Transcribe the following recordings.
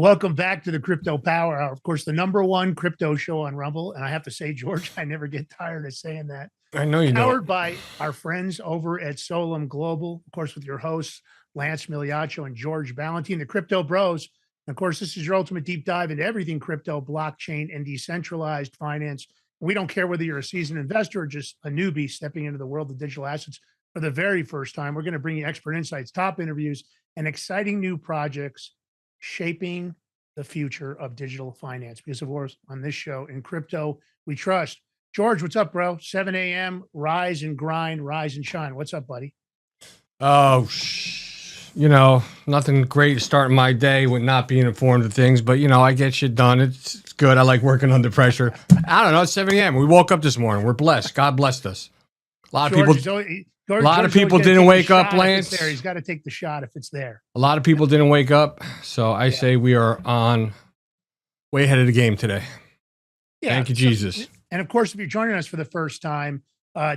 Welcome back to the Crypto Power Hour. Of course, the number one crypto show on Rumble. And I have to say, George, I never get tired of saying that. I know you Powered don't. by our friends over at Solum Global, of course, with your hosts, Lance Miliaccio and George Ballantine, the Crypto Bros. And of course, this is your ultimate deep dive into everything crypto, blockchain, and decentralized finance. We don't care whether you're a seasoned investor or just a newbie stepping into the world of digital assets for the very first time. We're going to bring you expert insights, top interviews, and exciting new projects shaping the future of digital finance. Because, of course, on this show, in crypto, we trust. George, what's up, bro? 7 a.m., rise and grind, rise and shine. What's up, buddy? Oh, nothing great starting my day with not being informed of things, but, I get shit done. It's good. I like working under pressure. I don't know. It's 7 a.m. We woke up this morning. We're blessed. God blessed us. A lot of people didn't wake up, Lance. He's got to take the shot if it's there. A lot of people didn't wake up. So I say we are on way ahead of the game today. Yeah, thank you, Jesus. And of course, if you're joining us for the first time,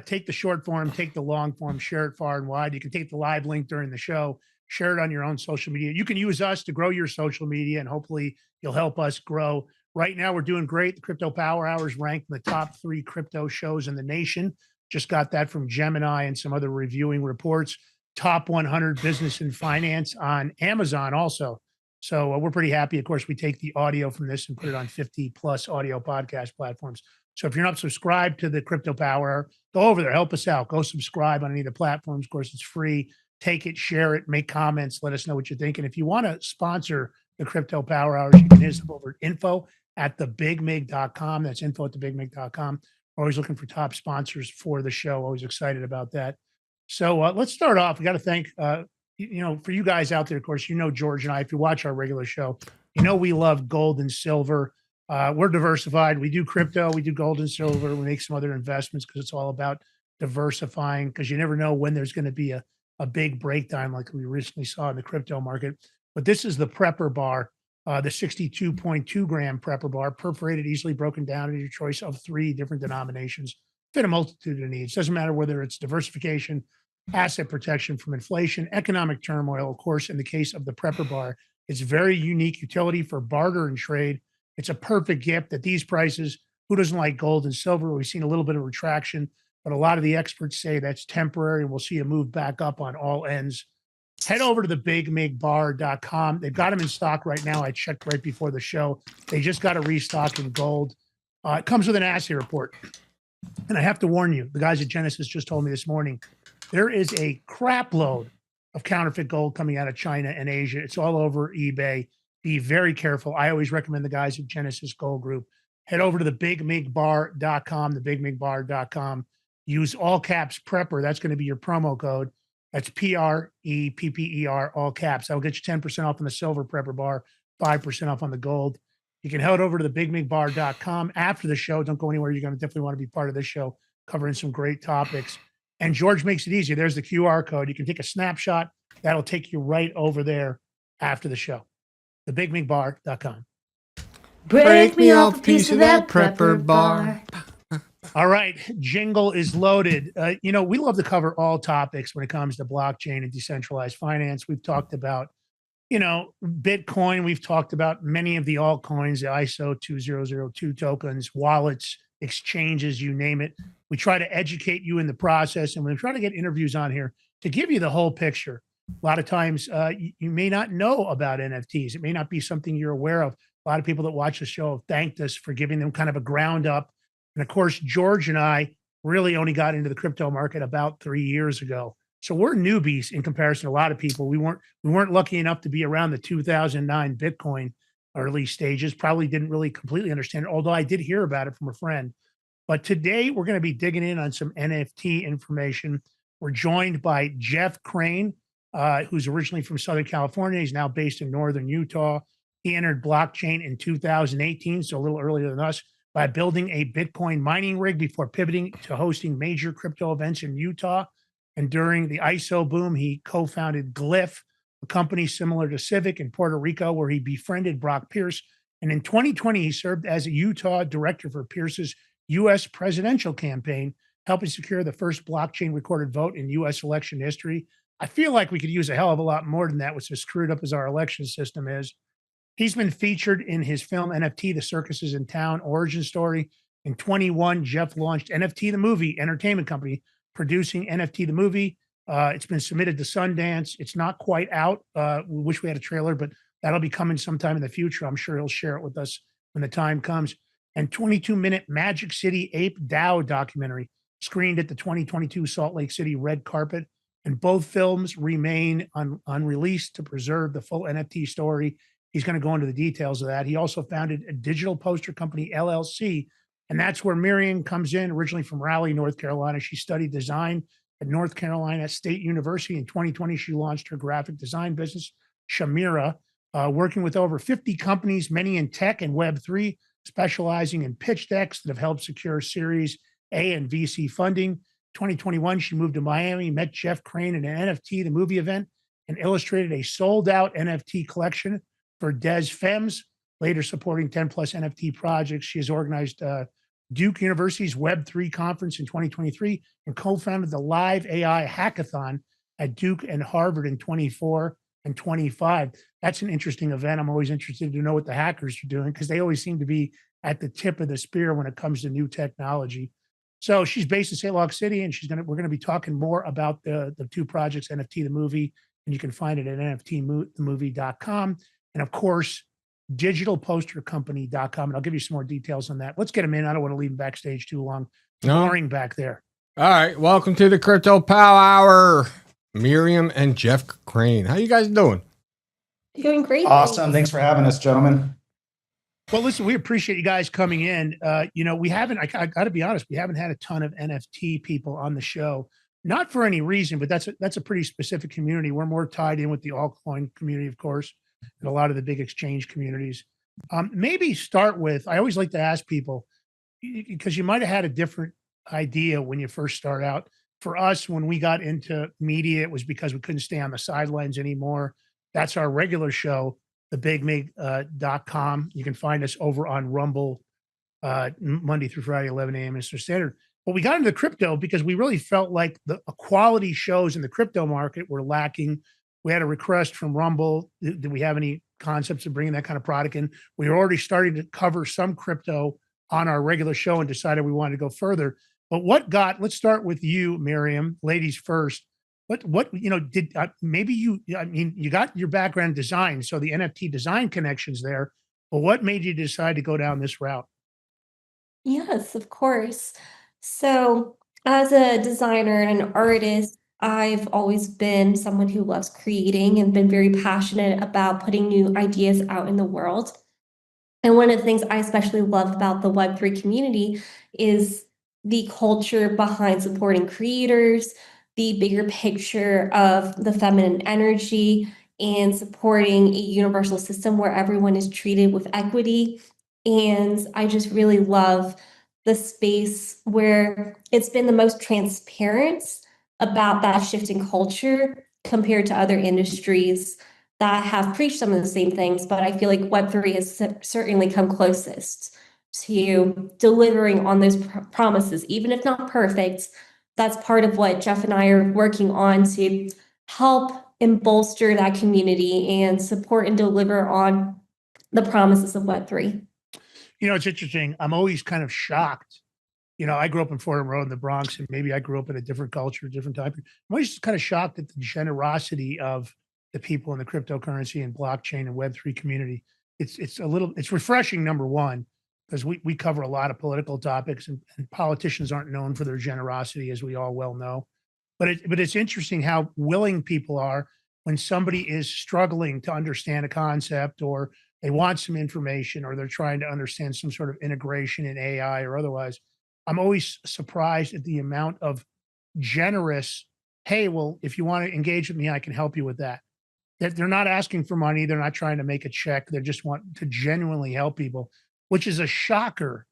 take the short form, take the long form, share it far and wide. You can take the live link during the show, share it on your own social media. You can use us to grow your social media, and hopefully you'll help us grow. Right now, we're doing great. The Crypto Power Hour is ranked in the top 3 crypto shows in the nation. Just got that from Gemini and some other reviewing reports. Top 100 business and finance on Amazon also. So we're pretty happy. Of course, we take the audio from this and put it on 50 plus audio podcast platforms. So if you're not subscribed to the Crypto Power Hour, go over there, help us out. Go subscribe on any of the platforms. Of course, it's free. Take it, share it, make comments. Let us know what you think. And if you want to sponsor the Crypto Power Hours, you can hit us up over at info@thebigmig.com. That's info@thebigmig.com. Always looking for top sponsors for the show. Always excited about that. So let's start off. We got to thank, for you guys out there, of course, George and I, if you watch our regular show, we love gold and silver. We're diversified. We do crypto, we do gold and silver. We make some other investments because it's all about diversifying, because you never know when there's going to be a big breakdown like we recently saw in the crypto market. But this is the Prepper Bar, the 62.2 gram Prepper Bar, perforated, easily broken down into your choice of 3 different denominations, fit a multitude of needs. Doesn't matter whether it's diversification, asset protection from inflation, economic turmoil. Of course, in the case of the Prepper Bar, it's very unique utility for barter and trade. It's a perfect gift at these prices. Who doesn't like gold and silver? We've seen a little bit of retraction, but a lot of the experts say that's temporary, and we'll see a move back up on all ends. Head over to thebigmigbar.com. They've got them in stock right now. I checked right before the show. They just got a restock in gold. It comes with an assay report. And I have to warn you, the guys at Genesis just told me this morning, there is a crap load of counterfeit gold coming out of China and Asia. It's all over eBay. Be very careful. I always recommend the guys at Genesis Gold Group. Head over to thebigmigbar.com, thebigmigbar.com. Use all caps Prepper. That's going to be your promo code. That's PREPPER, all caps. That'll get you 10% off on the silver Prepper Bar, 5% off on the gold. You can head over to thebigmigbar.com after the show. Don't go anywhere. You're going to definitely want to be part of this show, covering some great topics. And George makes it easy. There's the QR code. You can take a snapshot. That'll take you right over there after the show. Thebigmigbar.com. Break me off a piece of that Prepper Bar. All right, jingle is loaded. We love to cover all topics when it comes to blockchain and decentralized finance. We've talked about, Bitcoin. We've talked about many of the altcoins, the ISO 2002 tokens, wallets, exchanges, you name it. We try to educate you in the process, and we try to get interviews on here to give you the whole picture. A lot of times you may not know about NFTs. It may not be something you're aware of. A lot of people that watch the show have thanked us for giving them kind of a ground up. And of course, George and I really only got into the crypto market about 3 years ago. So we're newbies in comparison to a lot of people. We weren't lucky enough to be around the 2009 Bitcoin early stages. Probably didn't really completely understand it, although I did hear about it from a friend. But today we're going to be digging in on some NFT information. We're joined by Jeff Crane, who's originally from Southern California. He's now based in Northern Utah. He entered blockchain in 2018, so a little earlier than us, by building a Bitcoin mining rig before pivoting to hosting major crypto events in Utah. And during the ISO boom, he co-founded Glyph, a company similar to Civic in Puerto Rico, where he befriended Brock Pierce. And in 2020, he served as a Utah director for Pierce's U.S. presidential campaign, helping secure the first blockchain recorded vote in U.S. election history. I feel like we could use a hell of a lot more than that, which as screwed up as our election system is. He's been featured in his film NFT, The Circus is in Town, origin story. In 21, Jeff launched NFT the Movie, entertainment company, producing NFT the Movie. It's been submitted to Sundance. It's not quite out. We wish we had a trailer, but that'll be coming sometime in the future. I'm sure he'll share it with us when the time comes. And 22-minute Magic City Ape DAO documentary screened at the 2022 Salt Lake City red carpet. And both films remain unreleased to preserve the full NFT story. He's going to go into the details of that. He also founded a digital poster company, LLC, and that's where Miriam comes in, originally from Raleigh, North Carolina. She studied design at North Carolina State University. In 2020, she launched her graphic design business, Shamira, working with over 50 companies, many in tech and Web3, specializing in pitch decks that have helped secure Series A and VC funding. 2021, she moved to Miami, met Jeff Crane at an NFT, the movie event, and illustrated a sold-out NFT collection for Des Femmes, later supporting 10 plus NFT projects. She has organized Duke University's Web3 conference in 2023 and co-founded the Live AI Hackathon at Duke and Harvard in 24 and 25. That's an interesting event. I'm always interested to know what the hackers are doing because they always seem to be at the tip of the spear when it comes to new technology. So she's based in St. Locke City, and we're gonna be talking more about the two projects, NFT the Movie, and you can find it at nftthemovie.com. And of course, digitalpostercompany.com. And I'll give you some more details on that. Let's get them in. I don't want to leave them backstage too long. Boring back there. All right. Welcome to the Crypto Pow Hour. Miriam and Jeff Crane. How you guys doing? Doing great. Awesome. Thanks for having us, gentlemen. Well, listen, we appreciate you guys coming in. We haven't, I got to be honest, we haven't had a ton of NFT people on the show, not for any reason, but that's a pretty specific community. We're more tied in with the altcoin community, of course, and a lot of the big exchange communities. Maybe start with, I always like to ask people, because you might have had a different idea when you first start out. For us, when we got into media, it was because we couldn't stay on the sidelines anymore. That's our regular show, thebigmig.com. You can find us over on Rumble Monday through Friday, 11 a.m. Eastern Standard. But we got into crypto because we really felt like the quality shows in the crypto market were lacking. We had a request from Rumble. Did we have any concepts of bringing that kind of product in? We were already starting to cover some crypto on our regular show and decided we wanted to go further. But let's start with you, Miriam, ladies first. You got your background in design, so the NFT design connections there, but what made you decide to go down this route? Yes, of course. So, as a designer and an artist, I've always been someone who loves creating and been very passionate about putting new ideas out in the world. And one of the things I especially love about the Web3 community is the culture behind supporting creators, the bigger picture of the feminine energy, and supporting a universal system where everyone is treated with equity. And I just really love the space where it's been the most transparent about that shift in culture compared to other industries that have preached some of the same things. But I feel like Web3 has certainly come closest to delivering on those promises, even if not perfect. That's part of what Jeff and I are working on to help and bolster that community and support and deliver on the promises of Web3. It's interesting. I'm always kind of shocked. I grew up in Fordham Road in the Bronx, and maybe I grew up in a different culture, different time. I'm always kind of shocked at the generosity of the people in the cryptocurrency and blockchain and Web3 community. It's refreshing, number one, because we cover a lot of political topics, and politicians aren't known for their generosity, as we all well know. But it's interesting how willing people are when somebody is struggling to understand a concept, or they want some information, or they're trying to understand some sort of integration in AI or otherwise. I'm always surprised at the amount of generous, hey, well, if you want to engage with me, I can help you with that. They're not asking for money. They're not trying to make a check. They just want to genuinely help people, which is a shocker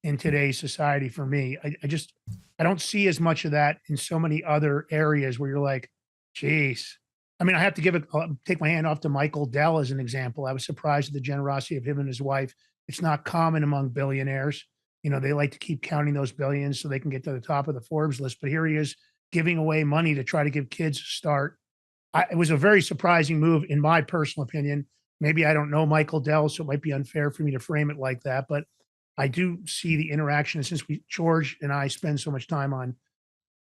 in today's society for me. I don't see as much of that in so many other areas where you're like, geez. I mean, I have to take my hand off to Michael Dell as an example. I was surprised at the generosity of him and his wife. It's not common among billionaires. They like to keep counting those billions so they can get to the top of the Forbes list. But here he is giving away money to try to give kids a start. It was a very surprising move, in my personal opinion. maybe I don't know Michael Dell, so it might be unfair for me to frame it like that, but I do see the interaction since George and I spend so much time on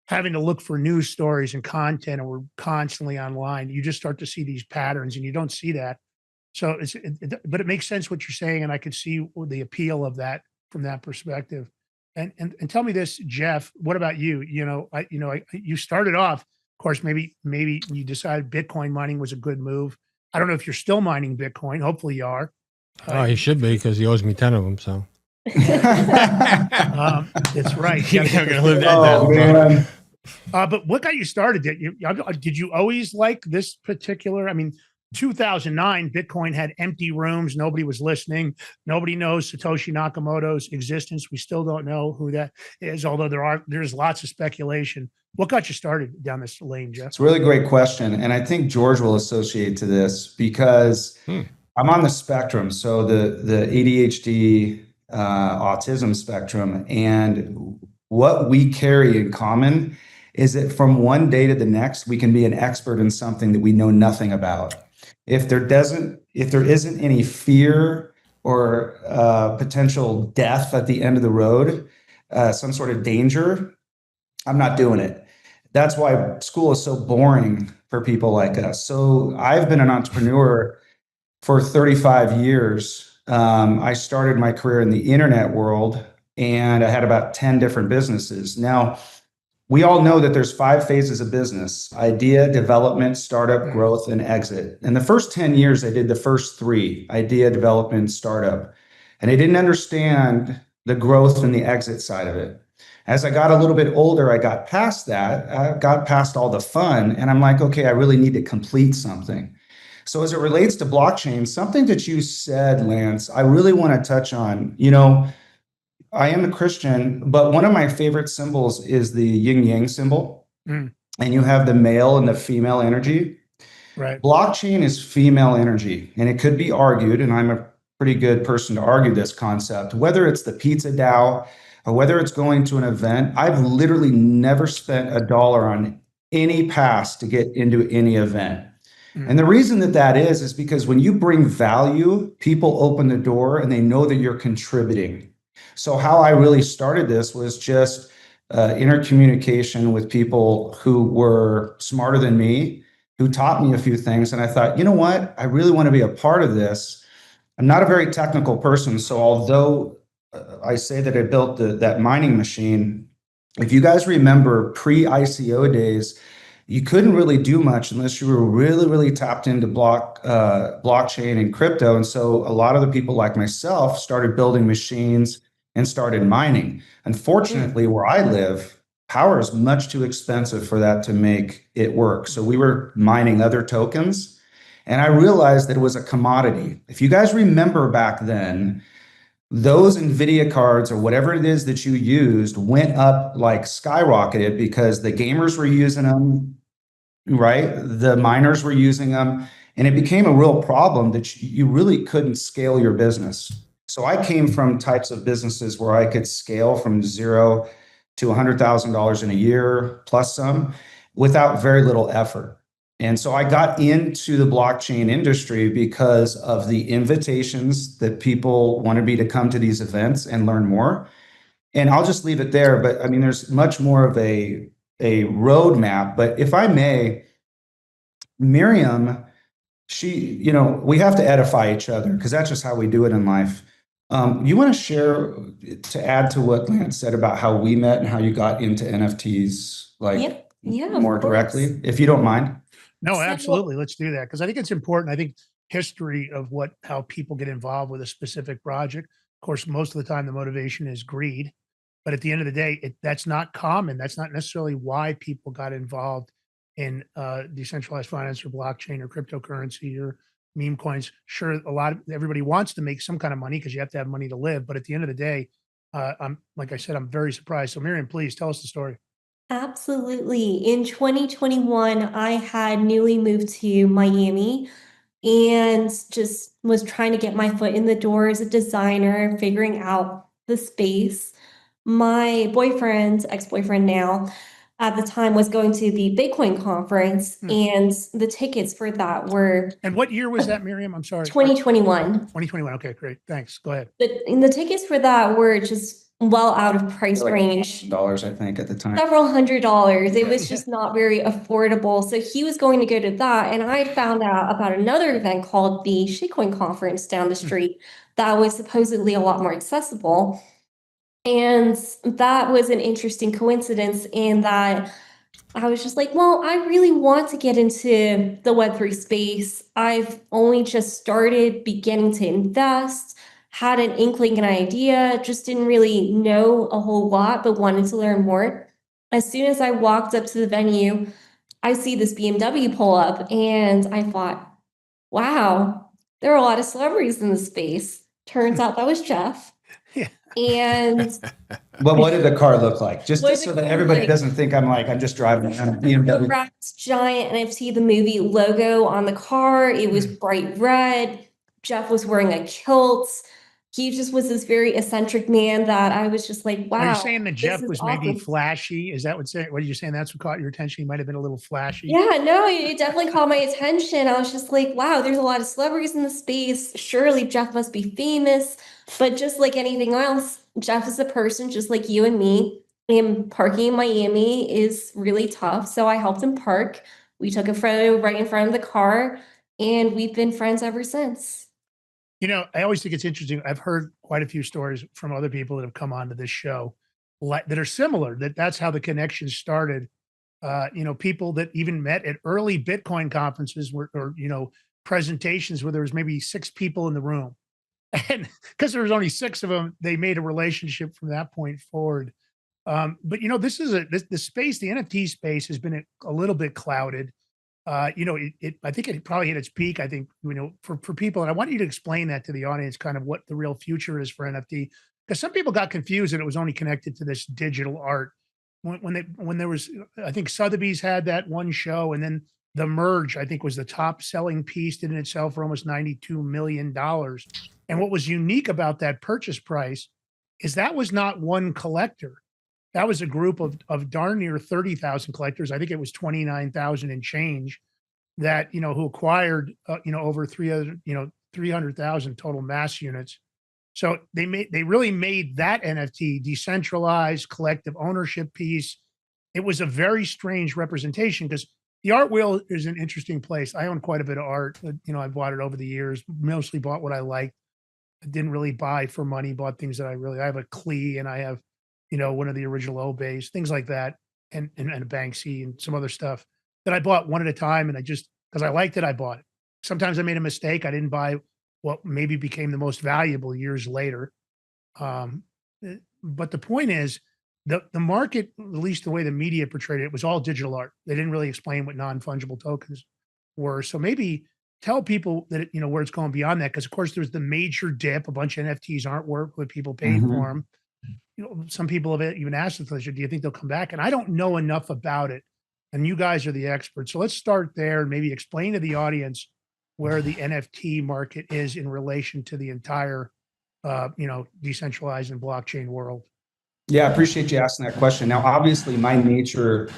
having to look for news stories and content, and we're constantly online. You just start to see these patterns, and you don't see that. So but it makes sense what you're saying, and I could see the appeal of that from that perspective. And tell me this, Jeff. What about you? You started off, of course. Maybe you decided Bitcoin mining was a good move. I don't know if you're still mining Bitcoin. Hopefully, you are. Oh, he should be because he owes me 10 of them. So That's right. You're gotta not get gonna those- live that Oh, down. man. But what got you started? Did you always like this particular? I mean, 2009, Bitcoin had empty rooms. Nobody was listening. Nobody knows Satoshi Nakamoto's existence. We still don't know who that is, although there's lots of speculation. What got you started down this lane, Jeff? It's a really great question. And I think George will associate to this because I'm on the spectrum. So the ADHD, autism spectrum. And what we carry in common is that from one day to the next, we can be an expert in something that we know nothing about. If there isn't any fear or potential death at the end of the road, some sort of danger, I'm not doing it. That's why school is so boring for people like us. So I've been an entrepreneur for 35 years. I started my career in the internet world, and I had about 10 different businesses. Now, we all know that there's 5 phases of business: idea, development, startup, growth, and exit. In the first 10 years, I did the first 3: idea, development, startup. And I didn't understand the growth and the exit side of it. As I got a little bit older, I got past that. I got past all the fun, and I'm like, okay, I really need to complete something. So as it relates to blockchain, something that you said, Lance, I really want to touch on. I am a Christian, but one of my favorite symbols is the yin yang symbol. Mm. And you have the male and the female energy. Right. Blockchain is female energy, and it could be argued, and I'm a pretty good person to argue this concept, whether it's the pizza DAO or whether it's going to an event. I've literally never spent $1 on any pass to get into any event. And the reason that is because when you bring value, people open the door and they know that you're contributing. So how I really started this was just intercommunication with people who were smarter than me, who taught me a few things. And I thought, you know what? I really want to be a part of this. I'm not a very technical person. So although I say that I built that mining machine, if you guys remember pre-ICO days, you couldn't really do much unless you were really, really tapped into blockchain and crypto. And so a lot of the people like myself started building machines and started mining. Unfortunately, where I live, power is much too expensive for that to make it work. So we were mining other tokens, and I realized that it was a commodity. If you guys remember back then, those NVIDIA cards or whatever it is that you used went up like skyrocketed because the gamers were using them, right? The miners were using them, and it became a real problem that you really couldn't scale your business. So I came from types of businesses where I could scale from $0 to $100,000 in a year plus some without very little effort. And so I got into the blockchain industry because of the invitations that people wanted me to come to these events and learn more. And I'll just leave it there. But I mean, there's much more of a roadmap. But if I may, Miriam, we have to edify each other because that's just how we do it in life. You want to share, to add to what Lance said about how we met and how you got into NFTs, more directly, if you don't mind? No, absolutely. Let's do that because I think it's important. I think history of how people get involved with a specific project. Of course, most of the time the motivation is greed, but at the end of the day, that's not common. That's not necessarily why people got involved in decentralized finance or blockchain or cryptocurrency or meme coins. Sure, everybody wants to make some kind of money because you have to have money to live. But at the end of the day, like I said, I'm very surprised. So Miriam, please tell us the story. Absolutely. In 2021, I had newly moved to Miami and just was trying to get my foot in the door as a designer, figuring out the space. My ex-boyfriend now, at the time was going to the Bitcoin conference, and the tickets for that were And what year was that, Miriam? I'm sorry. 2021. 2021. Okay, great. Thanks. Go ahead. The tickets for that were just well out of price Like range. dollars, I think, at the time. Several $100s. It was Yeah. just not very affordable. So he was going to go to that. And I found out about another event called the Shitcoin conference down the street that was supposedly a lot more accessible. And that was an interesting coincidence in that I was just like, well, I really want to get into the Web3 space. I've only just started beginning to invest, had an inkling, an idea, just didn't really know a whole lot, but wanted to learn more. As soon as I walked up to the venue, I see this BMW pull up, and I thought, wow, there are a lot of celebrities in the space. Turns out that was Jeff. Yeah. And But what did the car look like? Just What did so the that car everybody look like? doesn't think I'm just driving around a the BMW. Bratz giant NFT the movie logo on the car. It was bright red. Jeff was wearing a kilt. He just was this very eccentric man that I was just like, Are you wow, saying that this Jeff is was maybe awesome. flashy? Is that what are you saying that's what caught your attention? He might have been a little flashy. Yeah, no, it definitely caught my attention. I was just like, wow, there's a lot of celebrities in the space. Surely Jeff must be famous. But just like anything else, Jeff is a person just like you and me. And parking in Miami is really tough. So I helped him park. We took a photo right in front of the car, and we've been friends ever since. You know, I always think it's interesting. I've heard quite a few stories from other people that have come onto this show that are similar, that's how the connection started. You know, people that even met at early Bitcoin conferences or, you know, presentations where there was maybe 6 people in the room. And because there was only 6 of them, they made a relationship from that point forward. But you know, this is the space, the NFT space has been a little bit clouded. You know, I think it probably hit its peak. I think, you know, for people, and I want you to explain that to the audience, kind of what the real future is for NFT, because some people got confused that it was only connected to this digital art. When there was, I think Sotheby's had that one show, and then the merge, I think, was the top selling piece, did in itself for almost $92 million. And what was unique about that purchase price is that was not one collector. That was a group of darn near 30,000 collectors. I think it was 29,000 and change that, you know, who acquired, you know, over 300,000 total mass units. So they really made that NFT decentralized collective ownership piece. It was a very strange representation because the art wheel is an interesting place. I own quite a bit of art. You know, I bought it over the years, mostly bought what I liked. I didn't really buy for money, bought things that I have a Klee, and I have, you know, one of the original Obeys, things like that, and a Banksy and some other stuff that I bought one at a time. And I just, because I liked it, I bought it. Sometimes I made a mistake. I didn't buy what maybe became the most valuable years later. But the point is, the market, at least the way the media portrayed it, was all digital art. They didn't really explain what non-fungible tokens were. So maybe tell people that, you know, where it's going beyond that. Because of course there's the major dip. A bunch of NFTs aren't worth what people paid for them. You know, some people have even asked us, do you think they'll come back? And I don't know enough about it. And you guys are the experts. So let's start there and maybe explain to the audience where the NFT market is in relation to the entire, you know, decentralized and blockchain world. Yeah, I appreciate you asking that question. Now, obviously, my nature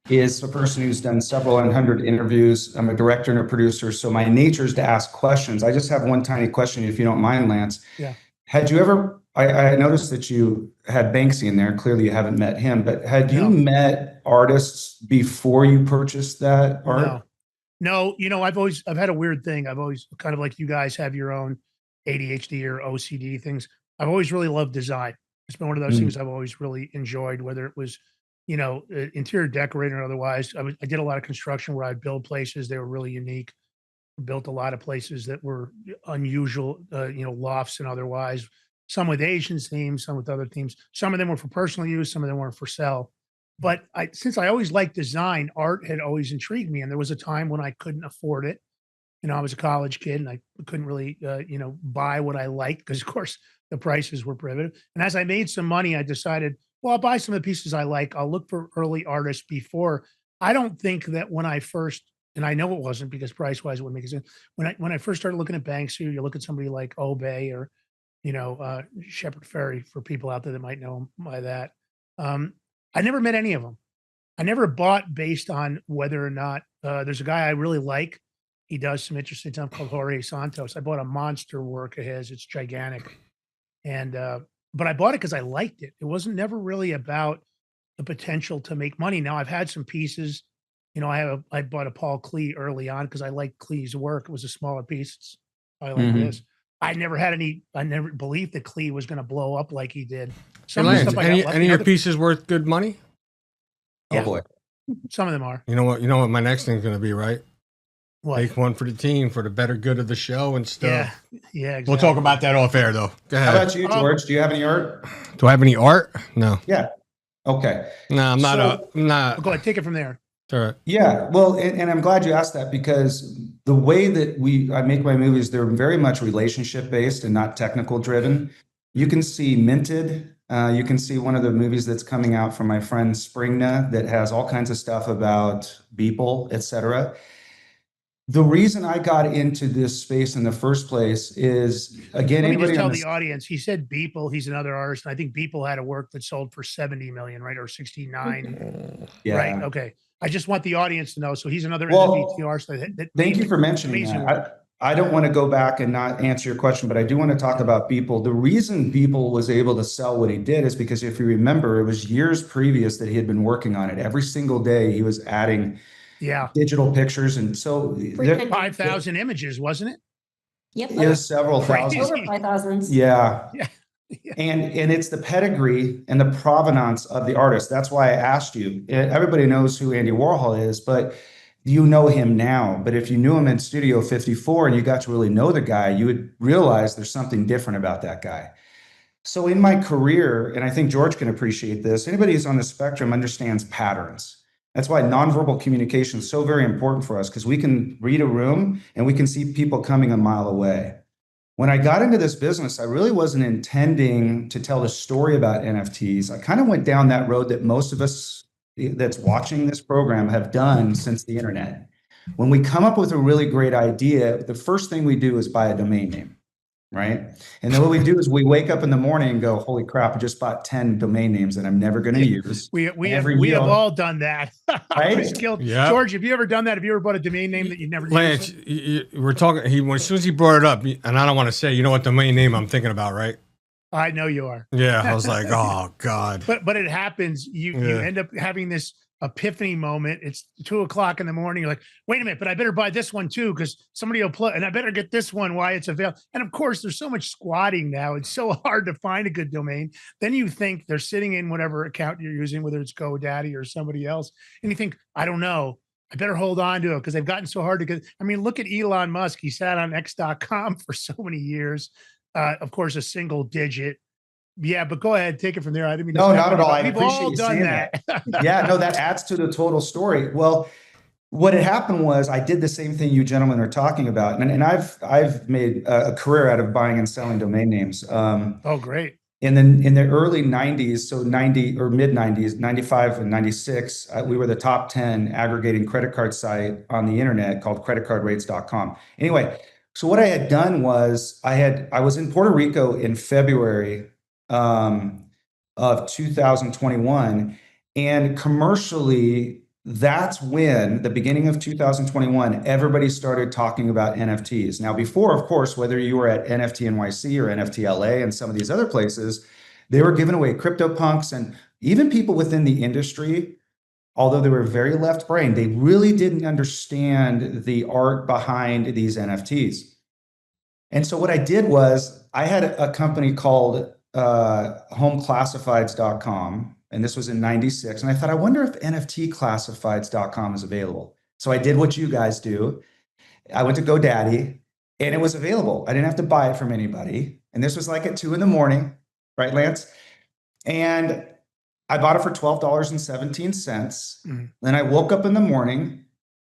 is a person who's done several hundred interviews. I'm a director and a producer, so my nature is to ask questions. I just have one tiny question, if you don't mind, Lance. Yeah. Had you ever, I noticed that you had Banksy in there. Clearly, you haven't met him, but had you met artists before you purchased that art? No, you know, I've had a weird thing. I've always kind of like you guys have your own ADHD or OCD things. I've always really loved design. It's been one of those things I've always really enjoyed, whether it was, you know, interior decorating or otherwise. I did a lot of construction where I'd build places. They were really unique. Built a lot of places that were unusual, you know, lofts and otherwise. Some with Asian themes, some with other themes. Some of them were for personal use. Some of them were for sale. But since I always liked design, art had always intrigued me. And there was a time when I couldn't afford it. You know, I was a college kid and I couldn't really, you know, buy what I liked because, of course, the prices were prohibitive. And as I made some money, I decided, well, I'll buy some of the pieces I like. I'll look for early artists before. I don't think that when I first, and I know it wasn't because price-wise it wouldn't make sense. When I first started looking at Banksy, you look at somebody like Obey or, you know, Shepard Fairey, for people out there that might know him by that. I never met any of them. I never bought based on whether or not there's a guy I really like. He does some interesting stuff called Jorge Santos. I bought a monster work of his. It's gigantic. And but I bought it because I liked it. It wasn't never really about the potential to make money. Now I've had some pieces, you know, I bought a Paul Klee early on because I liked Klee's work. It was a smaller piece. I like this. I never believed that Klee was going to blow up like he did. Some of the stuff any of your pieces worth good money? Yeah. Oh boy. Some of them are. You know what my next thing's going to be, right? What? Make one for the team for the better good of the show and stuff. Yeah, yeah, exactly. We'll talk about that off air, though. Go ahead. How about you, George? Do you have any art? Do I have any art? No. Yeah. Okay. No, I'm not. Go ahead, take it from there. All right. Yeah. Well, and I'm glad you asked that because the way that I make my movies, they're very much relationship based and not technical driven. You can see Minted. You can see one of the movies that's coming out from my friend Springna that has all kinds of stuff about Beeple, etc. The reason I got into this space in the first place is, again, let me just tell the audience, he said Beeple, he's another artist. And I think Beeple had a work that sold for 70 million, right? Or 69. Yeah. Right. Okay. I just want the audience to know. So he's another NFT artist. Thank you for mentioning that. I don't want to go back and not answer your question, but I do want to talk about Beeple. The reason Beeple was able to sell what he did is because if you remember, it was years previous that he had been working on it. Every single day he was adding digital pictures. And so 5,000 images, wasn't it? Yep. It was several thousand. Over 5,000. Yeah. Yeah. And it's the pedigree and the provenance of the artist. That's why I asked you. Everybody knows who Andy Warhol is, but you know him now. But if you knew him in Studio 54 and you got to really know the guy, you would realize there's something different about that guy. So in my career, and I think George can appreciate this, anybody who's on the spectrum understands patterns. That's why nonverbal communication is so very important for us, because we can read a room and we can see people coming a mile away. When I got into this business, I really wasn't intending to tell a story about NFTs. I kind of went down that road that most of us that's watching this program have done since the internet. When we come up with a really great idea, the first thing we do is buy a domain name, right? And then what we do is we wake up in the morning and go, holy crap, I just bought 10 domain names that I'm never going to use. We have all done that. Right? Yeah. George, have you ever done that? Have you ever bought a domain name that you never Lance, we're talking, as soon as he brought it up, and I don't want to say, you know what domain name I'm thinking about, right? I know you are. Yeah, I was like, oh God. But it happens. You end up having this epiphany moment. It's 2 o'clock in the morning. You're like, wait a minute, but I better buy this one too, because somebody will play, and I better get this one while it's available. And of course, there's so much squatting now. It's so hard to find a good domain. Then you think they're sitting in whatever account you're using, whether it's GoDaddy or somebody else, and you think, I don't know. I better hold on to it because they've gotten so hard to get. I mean, look at Elon Musk. He sat on X.com for so many years. Of course, a single digit. Yeah, but go ahead, take it from there. I didn't mean no, not at all. I We've appreciate all you done saying that. Yeah, no, that adds to the total story. Well, what had happened was I did the same thing you gentlemen are talking about, and I've made a career out of buying and selling domain names. Oh, great! In the early 90s, so 90 or mid 90s, 95 and 96, we were the top 10 aggregating credit card site on the internet called creditcardrates.com. Anyway, so what I had done was I was in Puerto Rico in February of 2021, and commercially, that's when the beginning of 2021, everybody started talking about NFTs. Now, before, of course, whether you were at NFT NYC or NFT LA and some of these other places, they were giving away CryptoPunks, and even people within the industry, although they were very left brain, they really didn't understand the art behind these NFTs. And so what I did was I had a company called homeclassifieds.com, and this was in 96. And I thought, I wonder if NFTclassifieds.com is available. So I did what you guys do. I went to GoDaddy and it was available. I didn't have to buy it from anybody. And this was like at 2 a.m, right, Lance? And I bought it for $12.17. Then I woke up in the morning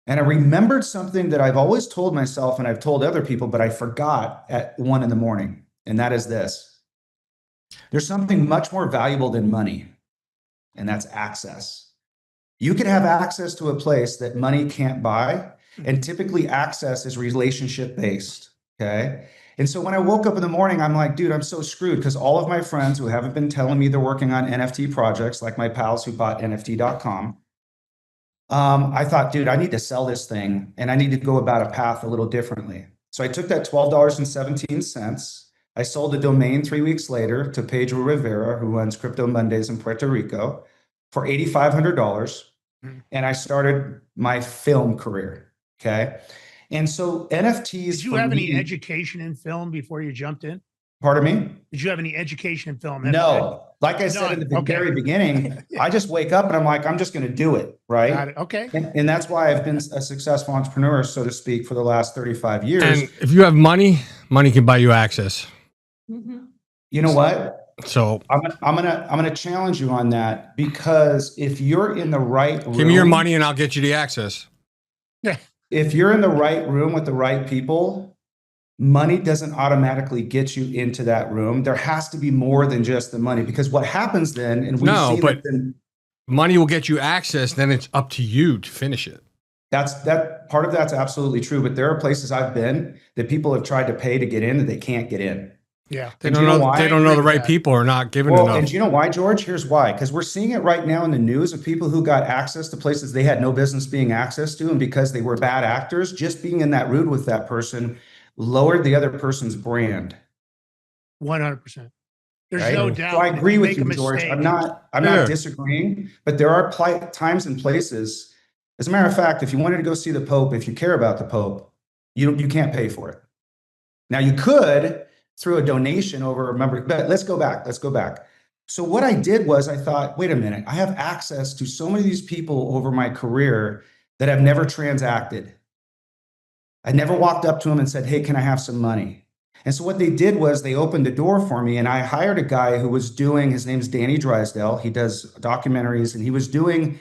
and I remembered something that I've always told myself and I've told other people, but I forgot at 1 a.m. And that is this. There's something much more valuable than money, and that's access. You can have access to a place that money can't buy, and typically access is relationship based, okay? And so when I woke up in the morning, I'm like, dude, I'm so screwed, because all of my friends who haven't been telling me they're working on NFT projects, like my pals who bought NFT.com, I thought, dude, I need to sell this thing and I need to go about a path a little differently. So I took that $12.17. I sold the domain 3 weeks later to Pedro Rivera, who runs Crypto Mondays in Puerto Rico, for $8,500. And I started my film career. Okay. And so NFTs. Did you have any education in film before you jumped in? Pardon me? Did you have any education in film? No. Like I said in the very beginning, I just wake up and I'm like, I'm just going to do it. Right. Got it. Okay. And that's why I've been a successful entrepreneur, so to speak, for the last 35 years. And if you have money, money can buy you access. You know what? So I'm gonna challenge you on that, because if you're in the right room, give me your money and I'll get you the access. Yeah. If you're in the right room with the right people, money doesn't automatically get you into that room. There has to be more than just the money, because what happens then, and money will get you access. Then it's up to you to finish it. That part of that's absolutely true. But there are places I've been that people have tried to pay to get in that they can't get in. Yeah. They don't know. They don't know the right people are not giving enough. And you know why, George? Here's why. Because we're seeing it right now in the news of people who got access to places they had no business being access to. And because they were bad actors, just being in that room with that person lowered the other person's brand. 100%. There's no doubt. So I agree with you, George. I'm not disagreeing, but there are times and places. As a matter of fact, if you wanted to go see the Pope, if you care about the Pope, you can't pay for it. Now you could through a donation over a member, but let's go back. So what I did was I thought, wait a minute, I have access to so many of these people over my career that have never transacted. I never walked up to them and said, hey, can I have some money? And so what they did was they opened the door for me, and I hired a guy who was doing, his name's Danny Drysdale. He does documentaries, and he was doing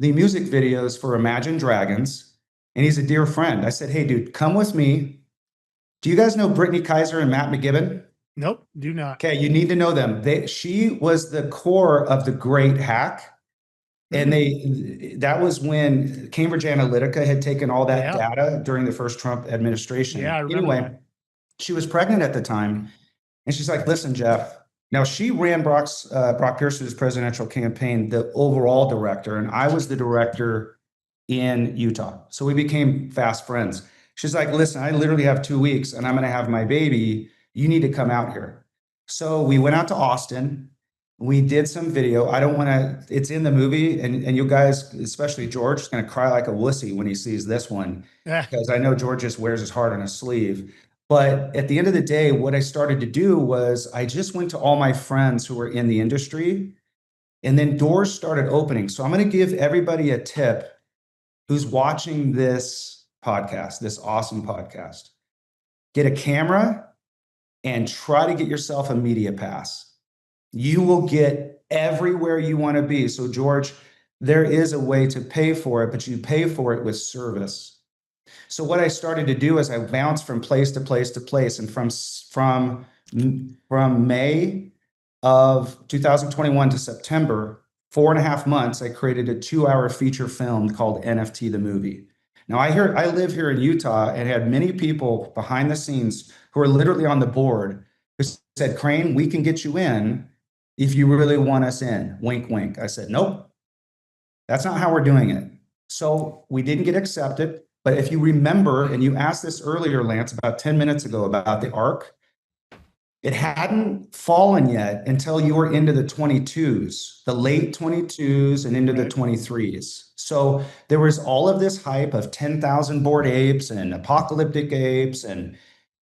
the music videos for Imagine Dragons. And he's a dear friend. I said, hey, dude, come with me. Do you guys know Brittany Kaiser and Matt McGibbon? Nope, do not. Okay, you need to know them. She was the core of the Great Hack. And that was when Cambridge Analytica had taken all that data during the first Trump administration. Yeah, I remember that. She was pregnant at the time. And she's like, listen, Jeff. Now, she ran Brock Pierce's presidential campaign, the overall director, and I was the director in Utah. So we became fast friends. She's like, listen, I literally have 2 weeks and I'm going to have my baby. You need to come out here. So we went out to Austin. We did some video. I don't want to, it's in the movie, and you guys, especially George, is going to cry like a wussy when he sees this one, because I know George just wears his heart on his sleeve. But at the end of the day, what I started to do was I just went to all my friends who were in the industry, and then doors started opening. So I'm going to give everybody a tip who's watching this podcast, this awesome podcast. Get a camera and try to get yourself a media pass. You will get everywhere you want to be. So George, there is a way to pay for it, but you pay for it with service. So what I started to do is I bounced from place to place to place. And from May of 2021 to September, 4.5 months, I created a 2-hour feature film called NFT the Movie. Now, I live here in Utah and had many people behind the scenes who are literally on the board who said, Crane, we can get you in if you really want us in. Wink, wink. I said, nope, that's not how we're doing it. So we didn't get accepted. But if you remember, and you asked this earlier, Lance, about 10 minutes ago about the ARC, it hadn't fallen yet until you were into the 22s, the late 22s and into the 23s. So there was all of this hype of 10,000 Bored Apes and Apocalyptic Apes and,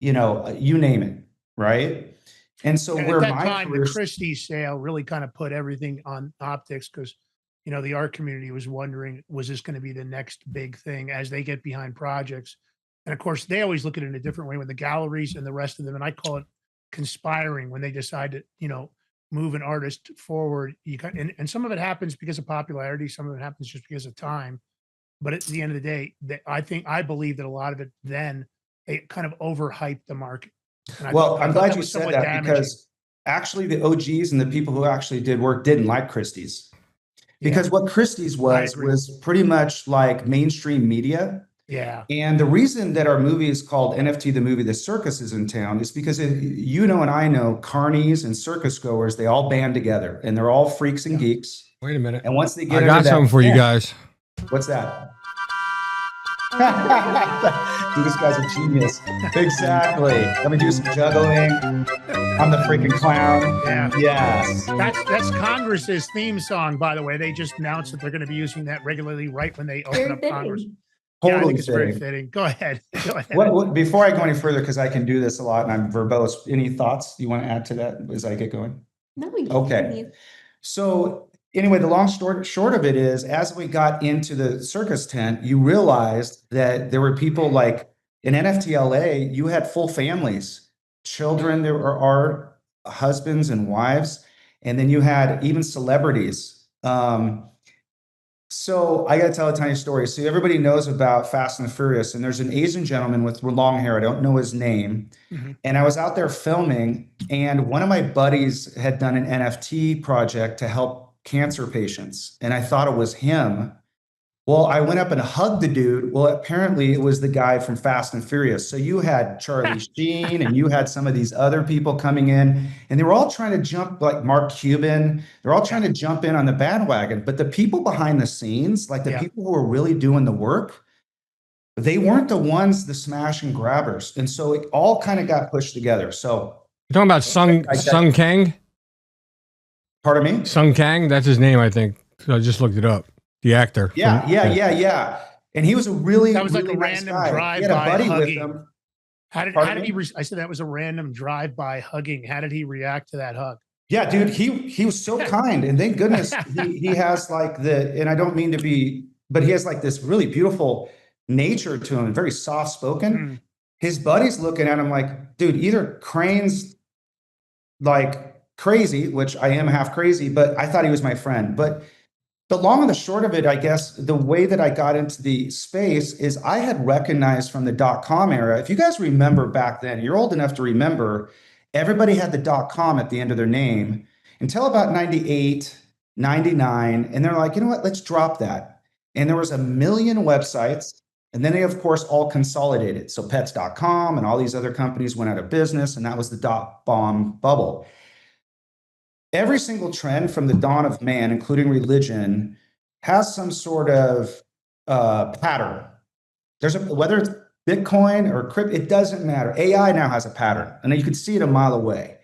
you name it, right? And so at that time, the Christie's sale really kind of put everything on optics, because, the art community was wondering, was this going to be the next big thing as they get behind projects? And of course, they always look at it in a different way with the galleries and the rest of them. And I call it conspiring when they decide to, move an artist forward. And some of it happens because of popularity. Some of it happens just because of time. But at the end of the day, I believe that a lot of it then it kind of overhyped the market. Well, I'm glad you said that, because actually the OGs and the people who actually did work didn't like Christie's, because what Christie's was pretty much like mainstream media. Yeah. And the reason that our movie is called NFT the Movie, the Circus is in town, is because and I know carnies and circus goers, they all band together and they're all freaks and geeks. Wait a minute. And once they get I got something for you guys. What's that? Dude, this guy's a genius. Exactly. Let me do some juggling. I'm the freaking clown. Yeah. Yes. That's Congress's theme song, by the way. They just announced that they're going to be using that regularly right when they open Very up fitting. Congress. Yeah, I Totally think it's very fitting. fitting. Go ahead. Go ahead. Before I go any further, because I can do this a lot and I'm verbose, any thoughts you want to add to that as I get going? No, you Okay. continue. So anyway, the long short of it is, as we got into the circus tent, you realized that there were people like in NFT LA, you had full families, children, there are husbands and wives, and then you had even celebrities. So I got to tell a tiny story. So everybody knows about Fast and the Furious, and there's an Asian gentleman with long hair. I don't know his name. And I was out there filming, and one of my buddies had done an NFT project to help cancer patients, and I thought it was him. Well, I went up and hugged the dude. Well, apparently it was the guy from Fast and Furious. So you had Charlie Sheen and you had some of these other people coming in, and they were all trying to jump, like Mark Cuban. They're all trying to jump in on the bandwagon. But the people behind the scenes, like the people who were really doing the work, they weren't the ones, the smash and grabbers. And so it all kind of got pushed together. So you're talking about Sung Kang? Pardon me? Sung Kang, that's his name, I think. So I just looked it up. The actor. Yeah. And he was a really, that was like really a nice random guy. drive-by He had a buddy hugging. with him. How did he? I said that was a random drive-by hugging. How did he react to that hug? Yeah, dude, he was so kind, and thank goodness he has like and I don't mean to be, but he has like this really beautiful nature to him, very soft spoken. His buddy's looking at him like, dude, either Crane's like crazy, which I am half crazy, but I thought he was my friend. But the long and the short of it, I guess, the way that I got into the space is I had recognized from the .com era. If you guys remember back then, you're old enough to remember, everybody had the .com at the end of their name until about 98, 99. And they're like, you know what, let's drop that. And there was 1 million websites. And then they, of course, all consolidated. So pets.com and all these other companies went out of business. And that was the .bomb bubble. Every single trend from the dawn of man, including religion, has some sort of pattern. Whether it's Bitcoin or crypto, it doesn't matter. AI now has a pattern, and you can see it a mile away.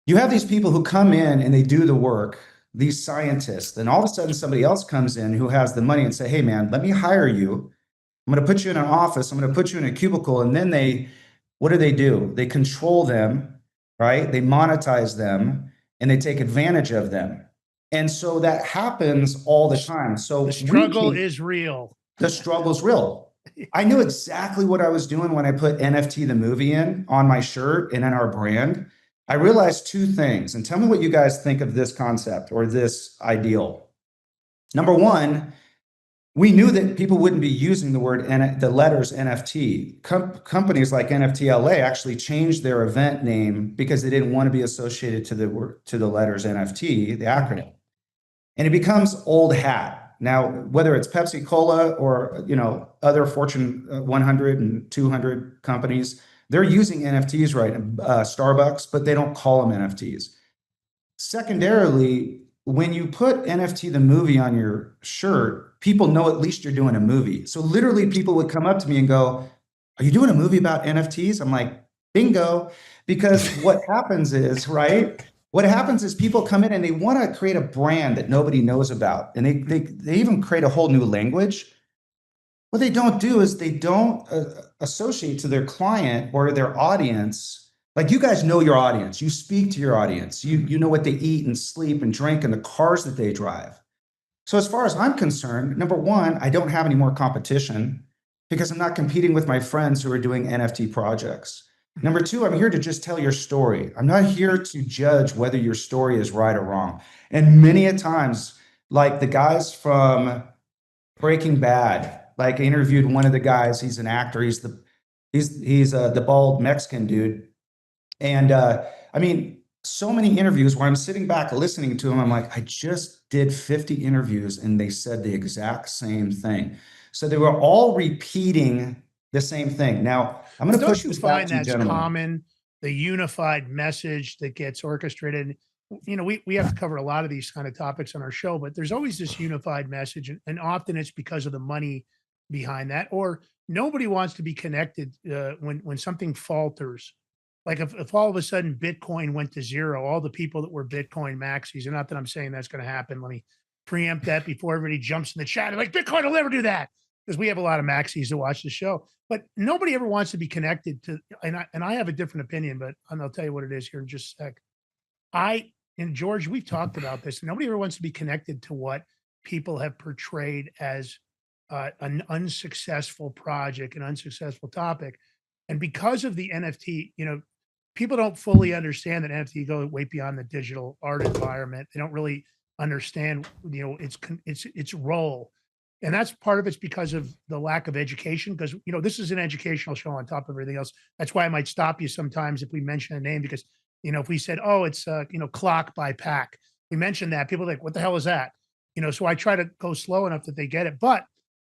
You have these people who come in and they do the work, these scientists, and all of a sudden somebody else comes in who has the money and say, hey man, let me hire you. I'm going to put you in an office. I'm going to put you in a cubicle. And then what do? They control them, right? They monetize them. And they take advantage of them. And so that happens all the time. So the struggle is real. The struggle's real. I knew exactly what I was doing when I put NFT the movie on my shirt and in our brand. I realized two things, and tell me what you guys think of this concept or this ideal. Number one, we knew that people wouldn't be using the word the letters NFT. Companies like NFT LA actually changed their event name because they didn't want to be associated to the letters NFT, the acronym. And it becomes old hat. Now, whether it's Pepsi Cola or other Fortune 100 and 200 companies, they're using NFTs, right? Starbucks, but they don't call them NFTs. Secondarily, when you put NFT the movie on your shirt, people know at least you're doing a movie. So literally people would come up to me and go, are you doing a movie about NFTs? I'm like, bingo. Because what happens is, right? What happens is people come in and they want to create a brand that nobody knows about. And they even create a whole new language. What they don't do is they don't associate to their client or their audience. Like, you guys know your audience. You speak to your audience. You know what they eat and sleep and drink and the cars that they drive. So as far as I'm concerned, number one, I don't have any more competition because I'm not competing with my friends who are doing NFT projects. Number two, I'm here to just tell your story. I'm not here to judge whether your story is right or wrong. And many a times, like the guys from Breaking Bad, like I interviewed one of the guys, he's an actor. He's the bald Mexican dude. And I mean, so many interviews where I'm sitting back listening to him. I'm like, I just did 50 interviews and they said the exact same thing. So they were all repeating the same thing. Now, I'm going to push this back to you, gentlemen. Common, the unified message that gets orchestrated? we have to cover a lot of these kind of topics on our show, but there's always this unified message, and often it's because of the money behind that, or nobody wants to be connected when something falters. Like if all of a sudden Bitcoin went to zero, all the people that were Bitcoin maxis, and not that I'm saying that's going to happen. Let me preempt that before everybody jumps in the chat. Like Bitcoin will never do that, because we have a lot of maxis that watch the show, but nobody ever wants to be connected to. And I have a different opinion, but I'll tell you what it is here in just a sec. And George, we've talked about this. Nobody ever wants to be connected to what people have portrayed as an unsuccessful project, an unsuccessful topic. And because of the NFT, people don't fully understand that NFT go way beyond the digital art environment. They don't really understand, its role. And that's part of it's because of the lack of education, because, this is an educational show on top of everything else. That's why I might stop you sometimes if we mention a name, because, if we said, oh, it's, clock by pack, we mentioned that, people are like, what the hell is that? So I try to go slow enough that they get it. But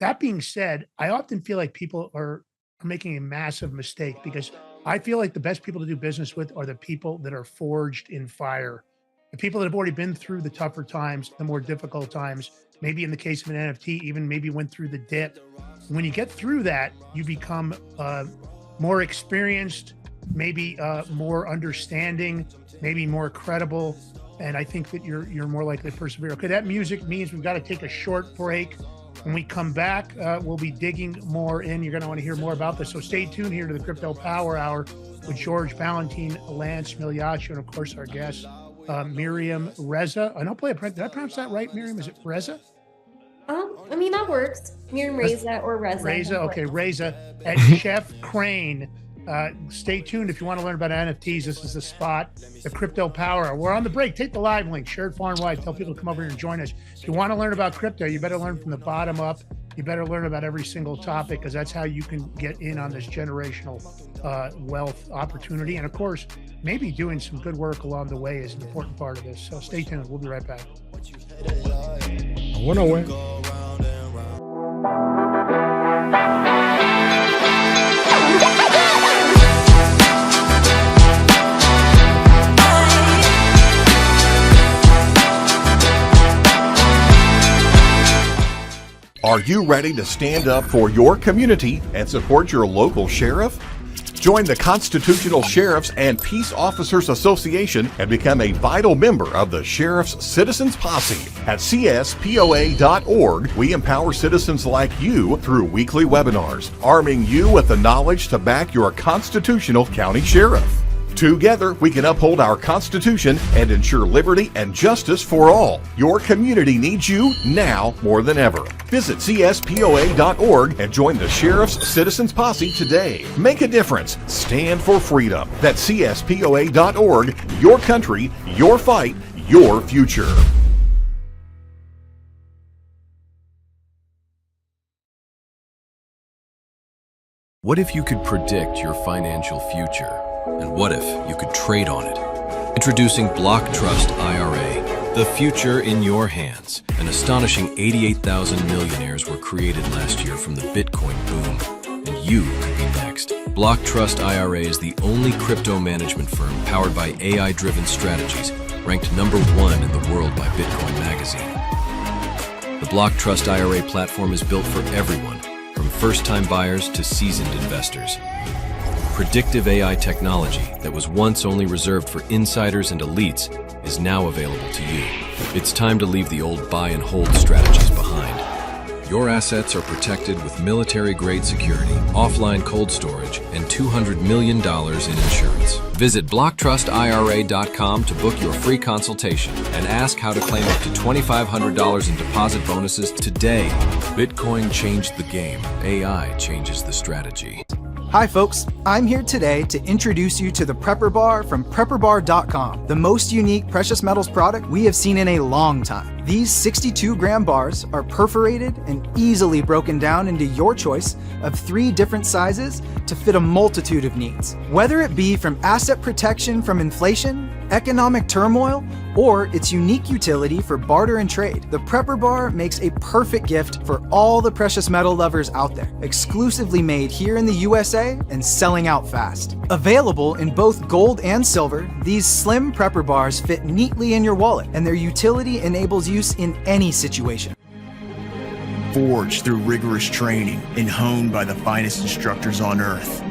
that being said, I often feel like people are making a massive mistake, because I feel like the best people to do business with are the people that are forged in fire. The people that have already been through the tougher times, the more difficult times, maybe in the case of an NFT, even maybe went through the dip. When you get through that, you become more experienced, maybe more understanding, maybe more credible. And I think that you're more likely to persevere. Okay, that music means we've got to take a short break. When we come back, we'll be digging more in. You're going to want to hear more about this. So stay tuned here to the Crypto Power Hour with George Valentine, Lance Miliaccio, and of course our guest, Miriam Reza. And I'll play did I pronounce that right, Miriam? Is it Reza? That works. Miriam Reza or Reza. Reza, okay, Reza at Chef Crane. Stay tuned if you want to learn about NFTs. This is the spot, the Crypto Power Hour. We're on the break. Take the live link, share it far and wide. Tell people to come over here and join us. If you want to learn about crypto, you better learn from the bottom up. You better learn about every single topic, because that's how you can get in on this generational wealth opportunity. And of course, maybe doing some good work along the way is an important part of this. So stay tuned. We'll be right back. I want to win. Are you ready to stand up for your community and support your local sheriff? Join the Constitutional Sheriffs and Peace Officers Association and become a vital member of the Sheriff's Citizens Posse. At CSPOA.org, we empower citizens like you through weekly webinars, arming you with the knowledge to back your constitutional county sheriff. Together, we can uphold our Constitution and ensure liberty and justice for all. Your community needs you now more than ever. Visit CSPOA.org and join the Sheriff's Citizens Posse today. Make a difference. Stand for freedom. That's CSPOA.org. Your country, your fight, your future. What if you could predict your financial future? And what if you could trade on it? Introducing Block Trust IRA, the future in your hands. An astonishing 88,000 millionaires were created last year from the Bitcoin boom, and you could be next. Block Trust IRA is the only crypto management firm powered by AI-driven strategies, ranked #1 in the world by Bitcoin Magazine. The Block Trust IRA platform is built for everyone, from first-time buyers to seasoned investors. Predictive AI technology that was once only reserved for insiders and elites is now available to you. It's time to leave the old buy and hold strategies behind. Your assets are protected with military-grade security, offline cold storage, and $200 million in insurance. Visit BlockTrustIRA.com to book your free consultation and ask how to claim up to $2,500 in deposit bonuses today. Bitcoin changed the game. AI changes the strategy. Hi folks, I'm here today to introduce you to the Prepper Bar from PrepperBar.com, the most unique precious metals product we have seen in a long time. These 62-gram bars are perforated and easily broken down into your choice of 3 different sizes to fit a multitude of needs. Whether it be from asset protection from inflation, economic turmoil, or its unique utility for barter and trade, the Prepper Bar makes a perfect gift for all the precious metal lovers out there. Exclusively made here in the USA and selling out fast. Available in both gold and silver, these slim Prepper Bars fit neatly in your wallet, and their utility enables use in any situation. Forged through rigorous training and honed by the finest instructors on Earth,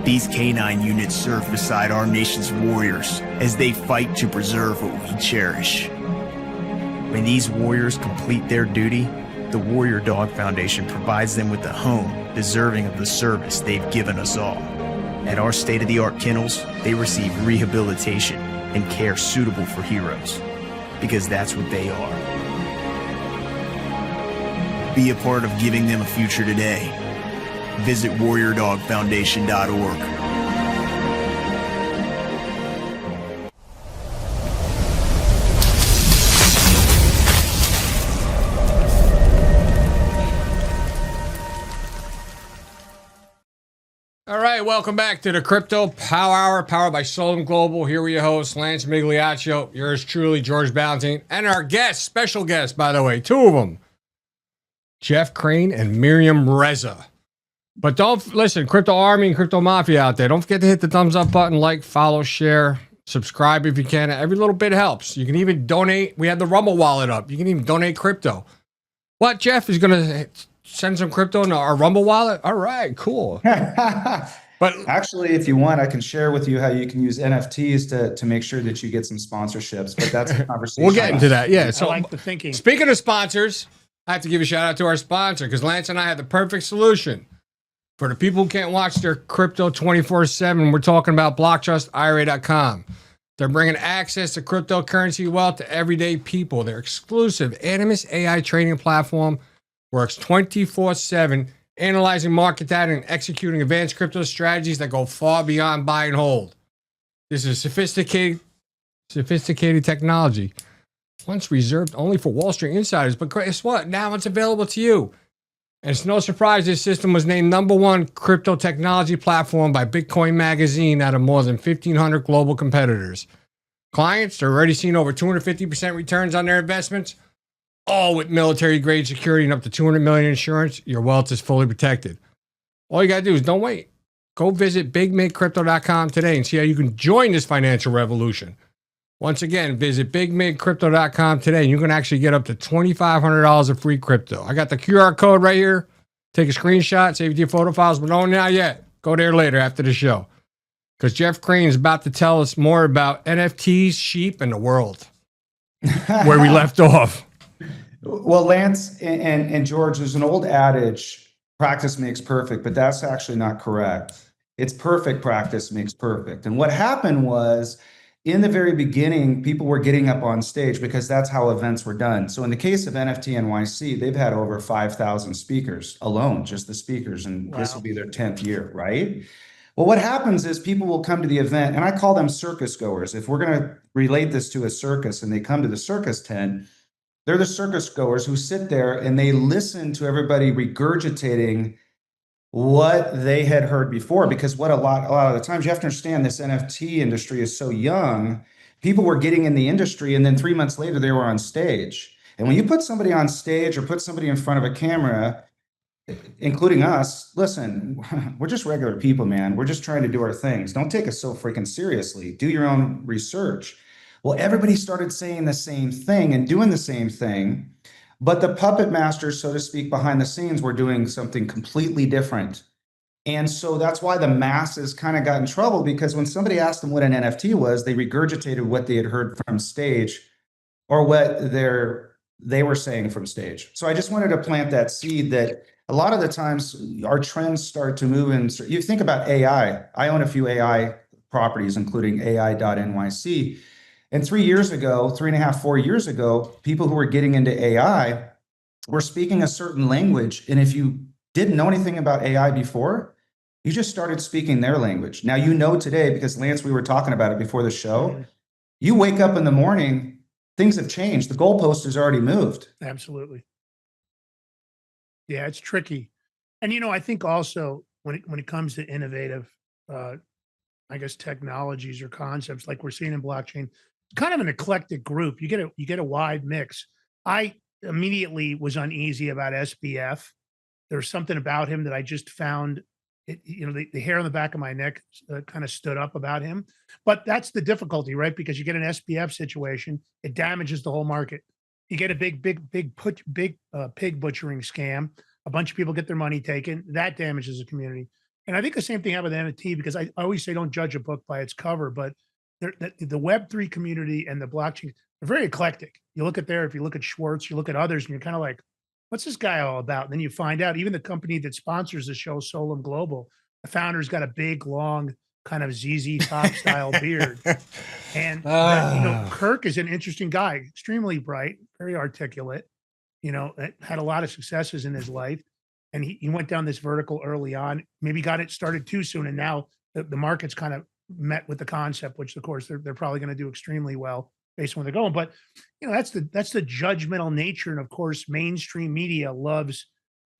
these canine units serve beside our nation's warriors as they fight to preserve what we cherish. When these warriors complete their duty, the Warrior Dog Foundation provides them with a home deserving of the service they've given us all. At our state-of-the-art kennels, they receive rehabilitation and care suitable for heroes, because that's what they are. Be a part of giving them a future today. Visit warriordogfoundation.org. All right, welcome back to the Crypto Power Hour, powered by Solon Global. Here with your host, Lance Migliaccio, yours truly, George Ballantine, and our guests, special guests, by the way, 2 of them, Jeff Crane and Miriam Reza. But don't listen, Crypto Army and Crypto Mafia out there. Don't forget to hit the thumbs up button, like, follow, share, subscribe if you can. Every little bit helps. You can even donate. We have the Rumble wallet up. You can even donate crypto. What, Jeff is going to send some crypto into our Rumble wallet? All right, cool. But actually, if you want, I can share with you how you can use NFTs to make sure that you get some sponsorships. But that's a conversation. We'll get into that. Yeah. So I like the thinking. Speaking of sponsors, I have to give a shout out to our sponsor, because Lance and I had the perfect solution. For the people who can't watch their crypto 24/7, we're talking about BlockTrustIRA.com. They're bringing access to cryptocurrency wealth to everyday people. Their exclusive Animus AI trading platform works 24/7, analyzing market data and executing advanced crypto strategies that go far beyond buy and hold. This is sophisticated technology, once reserved only for Wall Street insiders. But guess what? Now it's available to you. And it's no surprise this system was named #1 crypto technology platform by Bitcoin Magazine out of more than 1,500 global competitors. Clients are already seeing over 250% returns on their investments, all with military-grade security and up to $200 million insurance. Your wealth is fully protected. All you got to do is don't wait. Go visit bigmidcrypto.com today and see how you can join this financial revolution. Once again, visit bigmidcrypto.com today, and you can actually get up to $2,500 of free crypto. I got the QR code right here. Take a screenshot, save it to your photo files, but don't now yet. Go there later after the show, because Jeff Crane is about to tell us more about NFTs, sheep, and the world, where we left off. Well, Lance and George, there's an old adage, practice makes perfect, but that's actually not correct. It's perfect practice makes perfect. And what happened was, in the very beginning, people were getting up on stage because that's how events were done. So in the case of NFT NYC, they've had over 5,000 speakers alone, just the speakers, and wow. This will be their 10th year, right? Well, what happens is people will come to the event, and I call them circus goers. If we're going to relate this to a circus and they come to the circus tent, they're the circus goers who sit there and they listen to everybody regurgitating what they had heard before, because what a lot of the times, you have to understand, this NFT industry is so young. People were getting in the industry, and then 3 months later they were on stage. And when you put somebody on stage or put somebody in front of a camera, including us, listen, we're just regular people, man. We're just trying to do our things. Don't take us so freaking seriously. Do your own research. Well, everybody started saying the same thing and doing the same thing. But the puppet masters, so to speak, behind the scenes were doing something completely different. And so that's why the masses kind of got in trouble, because when somebody asked them what an NFT was, they regurgitated what they had heard from stage or what they were saying from stage. So I just wanted to plant that seed that a lot of the times our trends start to move in. You think about AI. I own a few AI properties, including AI.NYC. And 3.5, 4 years ago, people who were getting into AI were speaking a certain language. And if you didn't know anything about AI before, you just started speaking their language. Now, you know today, because Lance, we were talking about it before the show, you wake up in the morning things have changed. The goalpost has already moved. Absolutely. Yeah, it's tricky. And, I think also when it comes to innovative, uh, I guess, technologies or concepts like we're seeing in blockchain, it's kind of an eclectic group. You get a wide mix. I immediately was uneasy about SBF. There's something about him that I just found it, the hair on the back of my neck kind of stood up about him. But that's the difficulty, right? Because you get an SBF situation, it damages the whole market. You get a big pig butchering scam. A bunch of people get their money taken. That damages the community. And I think the same thing happened with NFT because I always say don't judge a book by its cover, but the Web3 community and the blockchain are very eclectic. You look at there, if you look at Schwartz, you look at others, and you're kind of like, what's this guy all about? And then you find out even the company that sponsors the show, Solum Global, the founder's got a big, long, kind of ZZ Top style beard. And Kirk is an interesting guy, extremely bright, very articulate, had a lot of successes in his life. And he went down this vertical early on, maybe got it started too soon. And now the market's kind of met with the concept, which of course they're probably going to do extremely well based on where they're going. But that's the judgmental nature. And of course, mainstream media loves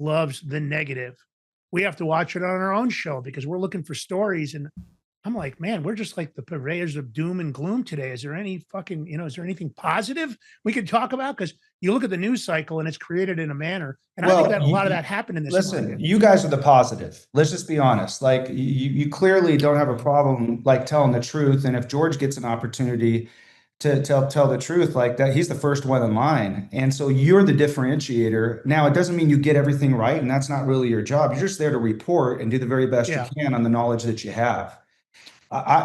the negative. We have to watch it on our own show because we're looking for stories. And I'm like, man, we're just like the purveyors of doom and gloom today. Is there any fucking, is there anything positive we could talk about? Because you look at the news cycle and it's created in a manner. And I think that a lot of that happened in this. Listen, market. You guys are the positive. Let's just be honest. Like you clearly don't have a problem like telling the truth. And if George gets an opportunity to tell the truth like that, he's the first one in line. And so you're the differentiator. Now, it doesn't mean you get everything right. And that's not really your job. You're just there to report and do the very best you can on the knowledge that you have.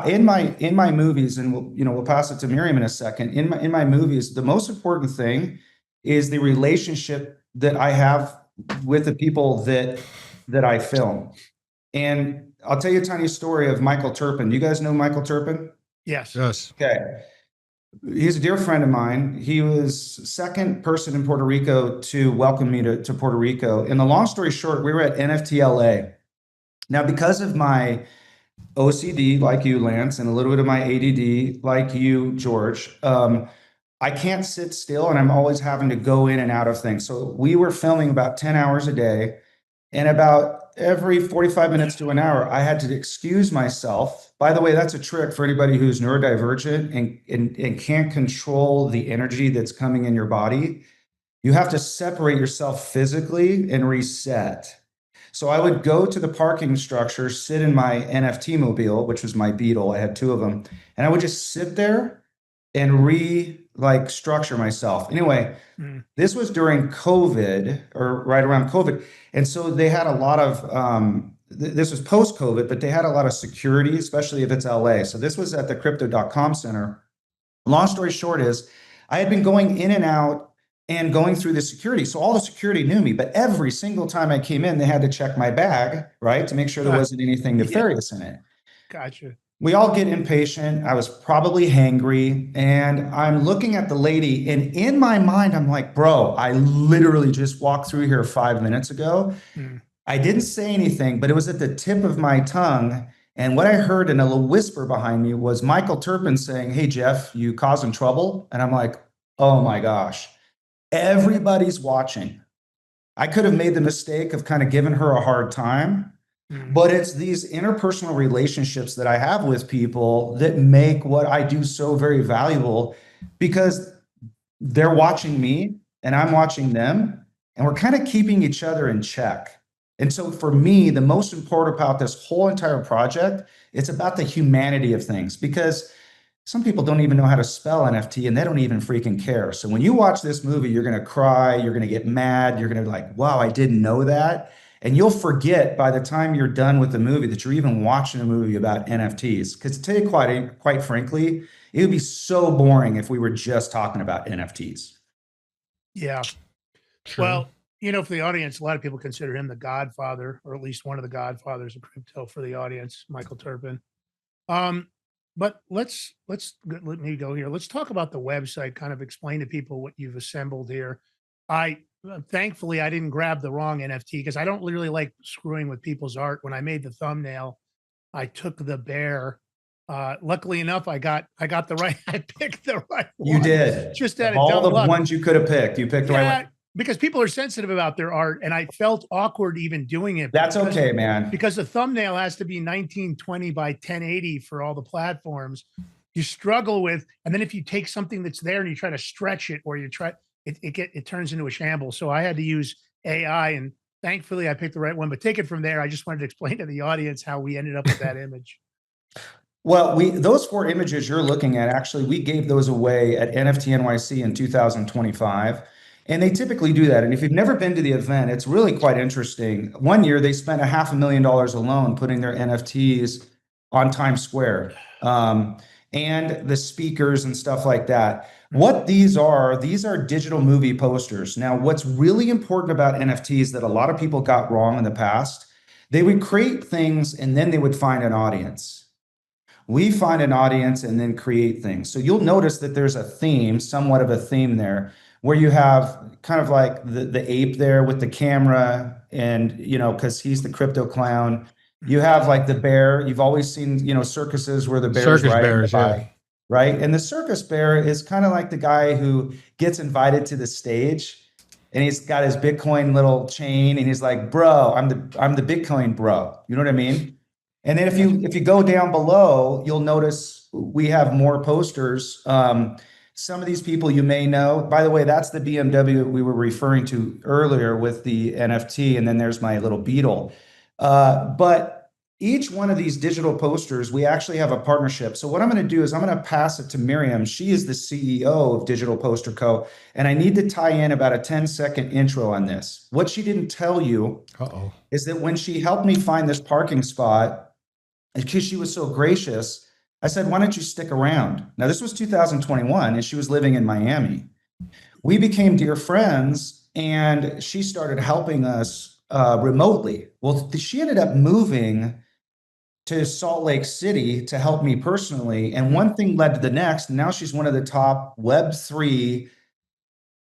In my movies, and we'll pass it to Miriam in a second. In my movies, the most important thing is the relationship that I have with the people that I film. And I'll tell you a tiny story of Michael Turpin. Do you guys know Michael Turpin? Yes. Okay. He's a dear friend of mine. He was second person in Puerto Rico to welcome me to Puerto Rico. And the long story short, we were at NFT LA. Now, because of my OCD like you, Lance, and a little bit of my ADD like you, George, I can't sit still and I'm always having to go in and out of things. So we were filming about 10 hours a day, and about every 45 minutes to an hour, I had to excuse myself. By the way, that's a trick for anybody who's neurodivergent and can't control the energy that's coming in your body. You have to separate yourself physically and reset. So I would go to the parking structure, sit in my NFT mobile, which was my Beetle. I had two of them. And I would just sit there and structure myself. Anyway, this was during COVID, or right around COVID. And so they had a lot of, this was post-COVID, but they had a lot of security, especially if it's LA. So this was at the Crypto.com Center. Long story short is, I had been going in and out and going through the security. So all the security knew me, but every single time I came in, they had to check my bag, right? To make sure there wasn't anything nefarious in it. Gotcha. We all get impatient. I was probably hangry, and I'm looking at the lady, and in my mind, I'm like, bro, I literally just walked through here 5 minutes ago. I didn't say anything, but it was at the tip of my tongue. And what I heard in a little whisper behind me was Michael Turpin saying, "Hey, Jeff, you causing trouble?" And I'm like, oh my gosh. Everybody's watching. I could have made the mistake of kind of giving her a hard time, but it's these interpersonal relationships that I have with people that make what I do so very valuable, because they're watching me and I'm watching them, and we're kind of keeping each other in check. And so for me, the most important about this whole entire project, it's about the humanity of things, because some people don't even know how to spell NFT and they don't even freaking care. So when you watch this movie, you're going to cry, you're going to get mad, you're going to be like, wow, I didn't know that. And you'll forget by the time you're done with the movie that you're even watching a movie about NFTs. Because to tell you quite frankly, it would be so boring if we were just talking about NFTs. Yeah. True. Well, for the audience, a lot of people consider him the godfather, or at least one of the godfathers of crypto for the audience, Michael Turpin. But let me go here. Let's talk about the website, kind of explain to people what you've assembled here. Thankfully, I didn't grab the wrong NFT, because I don't really like screwing with people's art. When I made the thumbnail, I took the bear Luckily enough, I got the right. I picked the right one. You did. Just out of all dumb the luck. ones you could have picked. You picked the right one. Because people are sensitive about their art, and I felt awkward even doing it. That's okay, man. Because the thumbnail has to be 1920 by 1080 for all the platforms. You struggle with, and then if you take something that's there and you try to stretch it, or you try it turns into a shambles. So I had to use AI, and thankfully I picked the right one. But take it from there. I just wanted to explain to the audience how we ended up with that image. Well, those 4 images you're looking at, actually, we gave those away at NFT NYC in 2025. And they typically do that. And if you've never been to the event, it's really quite interesting. One year, they spent $500,000 alone putting their NFTs on Times Square, and the speakers and stuff like that. What these are digital movie posters. Now, what's really important about NFTs that a lot of people got wrong in the past, they would create things and then they would find an audience. We find an audience and then create things. So you'll notice that there's a theme, somewhat of a theme there, where you have kind of like the ape there with the camera, and, because he's the crypto clown. You have like the bear. You've always seen, circuses where the bear's Circus bears, yeah. Right? And the circus bear is kind of like the guy who gets invited to the stage, and he's got his Bitcoin little chain, and he's like, bro, I'm the Bitcoin bro. You know what I mean? And then if you go down below, you'll notice we have more posters. Some of these people you may know. By the way, that's the BMW we were referring to earlier with the NFT, and then there's my little beetle. But each one of these digital posters, we actually have a partnership. So what I'm going to do is I'm going to pass it to Miriam. She is the CEO of Digital Poster Co. And I need to tie in about a 10-second intro on this. What she didn't tell you is that when she helped me find this parking spot, because she was so gracious, I said, why don't you stick around? Now, this was 2021, and she was living in Miami. We became dear friends, and she started helping us remotely. Well, she ended up moving to Salt Lake City to help me personally, and one thing led to the next, and now she's one of the top Web3,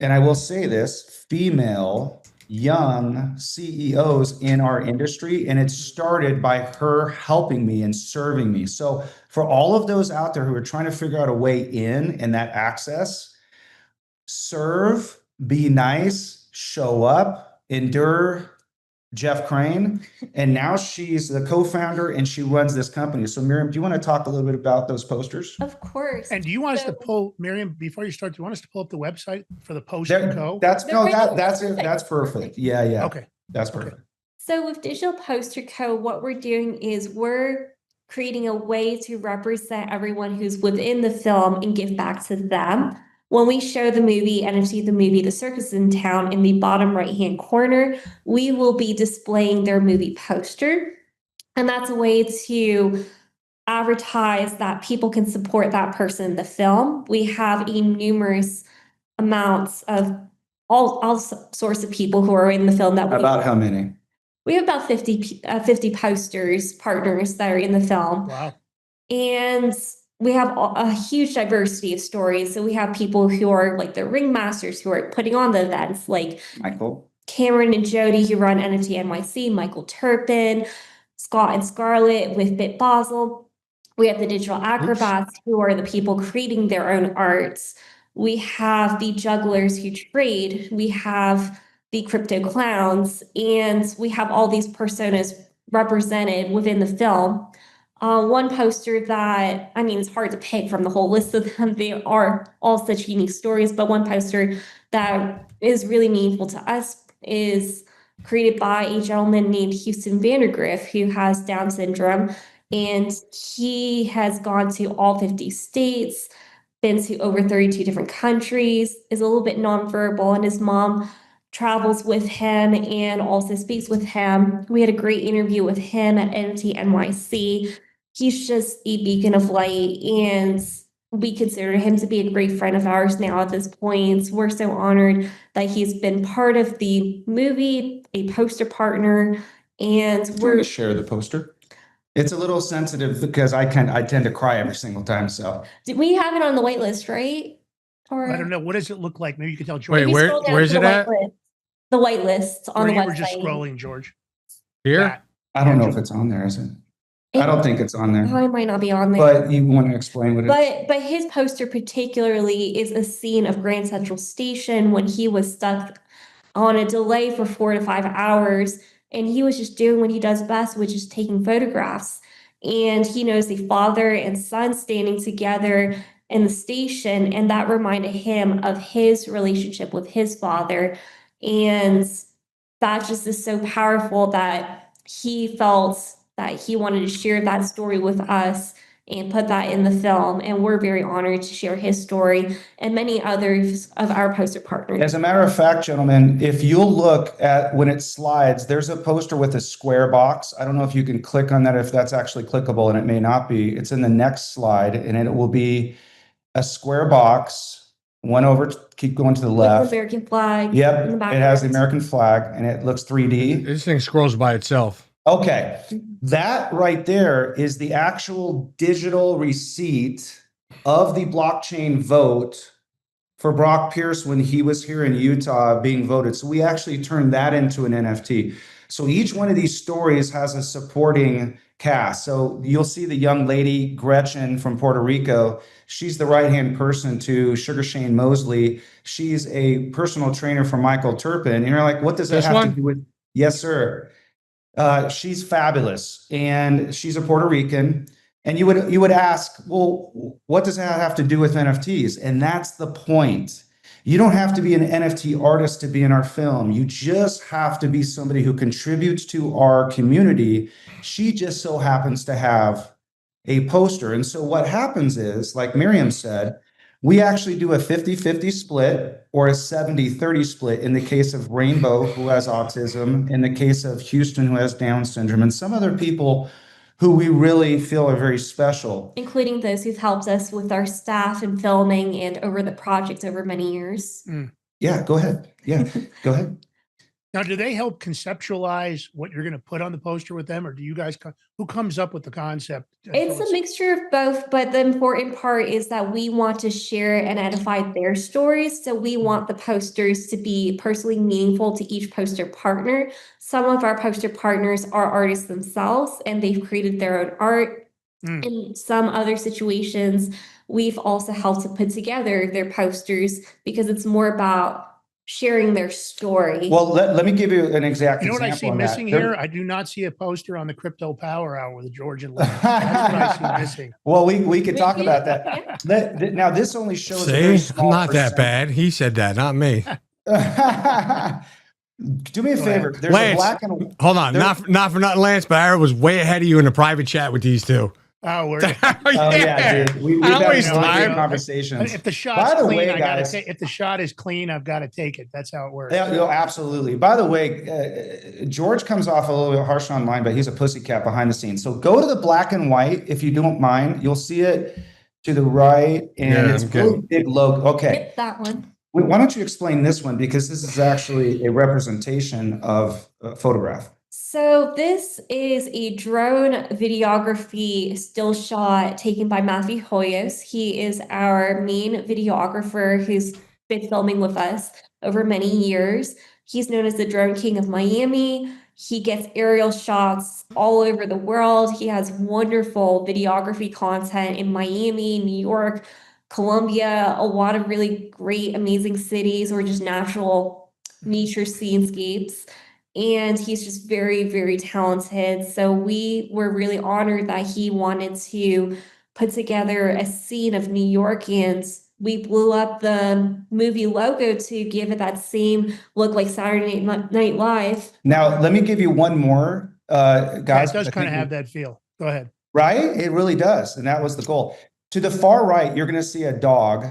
and I will say this, female young CEOs in our industry, and it started by her helping me and serving me. So for all of those out there who are trying to figure out a way in and that access, serve, be nice, show up, endure. Jeff Crane, and now she's the co-founder and she runs this company. So Miriam, do you want to talk a little bit about those posters? Of course. And do you want us to pull, Miriam, before you start, do you want us to pull up the website for the Poster Co? That's perfect. Yeah. Okay. That's perfect. Okay. So with Digital Poster Co, what we're doing is we're creating a way to represent everyone who's within the film and give back to them. When we show the movie, NFT the movie, The Circus in Town, in the bottom right-hand corner, we will be displaying their movie poster. And that's a way to advertise that people can support that person in the film. We have numerous amounts of all sorts of people who are in the film. About how many? We have about 50 posters, partners that are in the film. Wow. And we have a huge diversity of stories. So we have people who are like the ringmasters who are putting on the events, like Michael, Cameron and Jody, who run NFT NYC, Michael Turpin, Scott and Scarlett with Bit Basel. We have the digital acrobats who are the people creating their own arts. We have the jugglers who trade. We have the crypto clowns, and we have all these personas represented within the film. One poster that, it's hard to pick from the whole list of them. They are all such unique stories, but one poster that is really meaningful to us is created by a gentleman named Houston Vandergriff, who has Down syndrome, and he has gone to all 50 states, been to over 32 different countries, is a little bit nonverbal, and his mom travels with him and also speaks with him. We had a great interview with him at NFT NYC. He's just a beacon of light, and we consider him to be a great friend of ours now at this point. We're so honored that he's been part of the movie, a poster partner, and we're going to share the poster. It's a little sensitive because I tend to cry every single time. So we have it on the white list, right? Or I don't know. What does it look like? Maybe you can tell George. Wait, where's it at? The white list on the website. We're just scrolling, George. Here? I don't know if it's on there, is it? I don't think it's on Oh, there, it might not be on there. but you want to explain what it is? But his poster particularly is a scene of Grand Central Station when he was stuck on a delay for 4 to 5 hours, and he was just doing what he does best, which is taking photographs. And he knows a father and son standing together in the station, and that reminded him of his relationship with his father. And that just is so powerful that he felt that he wanted to share that story with us and put that in the film. And we're very honored to share his story and many others of our poster partners. As a matter of fact, gentlemen, if you'll look at when it slides, there's a poster with a square box. I don't know if you can click on that, if that's actually clickable, and it may not be. It's in the next slide, and it will be a square box, one over, keep going to the With left. the American flag. Yep, in the it has the background. American flag, and it looks 3D. This thing scrolls by itself. Okay, that right there is the actual digital receipt of the blockchain vote for Brock Pierce when he was here in Utah being voted. So we actually turned that into an NFT. So each one of these stories has a supporting cast. So you'll see the young lady, Gretchen from Puerto Rico. She's the right-hand person to Sugar Shane Mosley. She's a personal trainer for Michael Turpin. And you're like, what does that This have one? to do with? Yes, sir. She's fabulous, and she's a Puerto Rican. And you would ask, well, what does that have to do with NFTs? And that's the point. You don't have to be an NFT artist to be in our film. You just have to be somebody who contributes to our community. She just so happens to have a poster. And so what happens is, like Miriam said, we actually do a 50-50 split or a 70-30 split in the case of Rainbow, who has autism, in the case of Houston, who has Down syndrome, and some other people who we really feel are very special. Including those who've helped us with our staff and filming and over the project over many years. Yeah, go ahead. Yeah, go ahead. Now, do they help conceptualize what you're going to put on the poster with them, or do you guys, who comes up with the concept? It's a mixture of both, but the important part is that we want to share and edify their stories. So we want the posters to be personally meaningful to each poster partner. Some of our poster partners are artists themselves, and they've created their own art. In some other situations, we've also helped to put together their posters because it's more about sharing their story. Well, let me give you an exact You know what I example see on missing that. here? I do not see a poster on the Crypto Power Hour with the Georgian logo. That's what I see missing. Well, we could talk about that. Now, this only shows a very See, I'm small not that percent. bad. He said that, not me. Do me a favor. There's Lance, a black and hold on, there- not for nothing, Lance, but I was way ahead of you in a private chat with these two. Oh, we're Oh yeah, dude. We've I don't had waste really good time. conversations. if the shot's By the clean, way, I gotta guys- take. If the shot is clean, I've got to take it. That's how it works. Yeah, absolutely. By the way, George comes off a little bit harsh online, but he's a pussycat behind the scenes. So go to the black and white if you don't mind. You'll see it to the right, and Yeah, it's I'm really good. big logo. Okay, Yep, that one. why don't you explain this one, because this is actually a representation of a photograph. So this is a drone videography still shot taken by Matthew Hoyos. He is our main videographer who's been filming with us over many years. He's known as the Drone King of Miami. He gets aerial shots all over the world. He has wonderful videography content in Miami, New York, Colombia, a lot of really great, amazing cities or just natural nature scenescapes. And he's just very, very talented. So we were really honored that he wanted to put together a scene of New York, and we blew up the movie logo to give it that same look like Saturday Night Live. Now, let me give you one more, Yeah, guys. it does I kind of think have that feel. Go ahead. right? It really does. And that was the goal. To the far right, you're going to see a dog,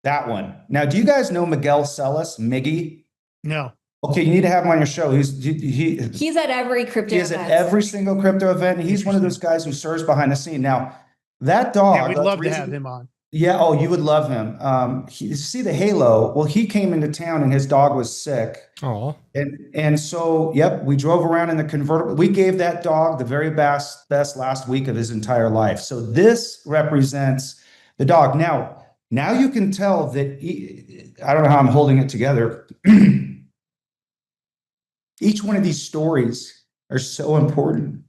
that one. Now, do you guys know Miguel Celis, Miggy? No. Okay, you need to have him on your show. He's at every crypto he is at event. every single crypto event. He's one of those guys who serves behind the scene. Now, that dog. Yeah, we'd the love to reason- have him on. Yeah, oh, you would love him. See the halo. Well, he came into town and his dog was sick. Oh, And so, yep, we drove around in the convertible. We gave that dog the very best last week of his entire life. So this represents the dog. Now you can tell that I don't know how I'm holding it together. Each one of these stories are so important.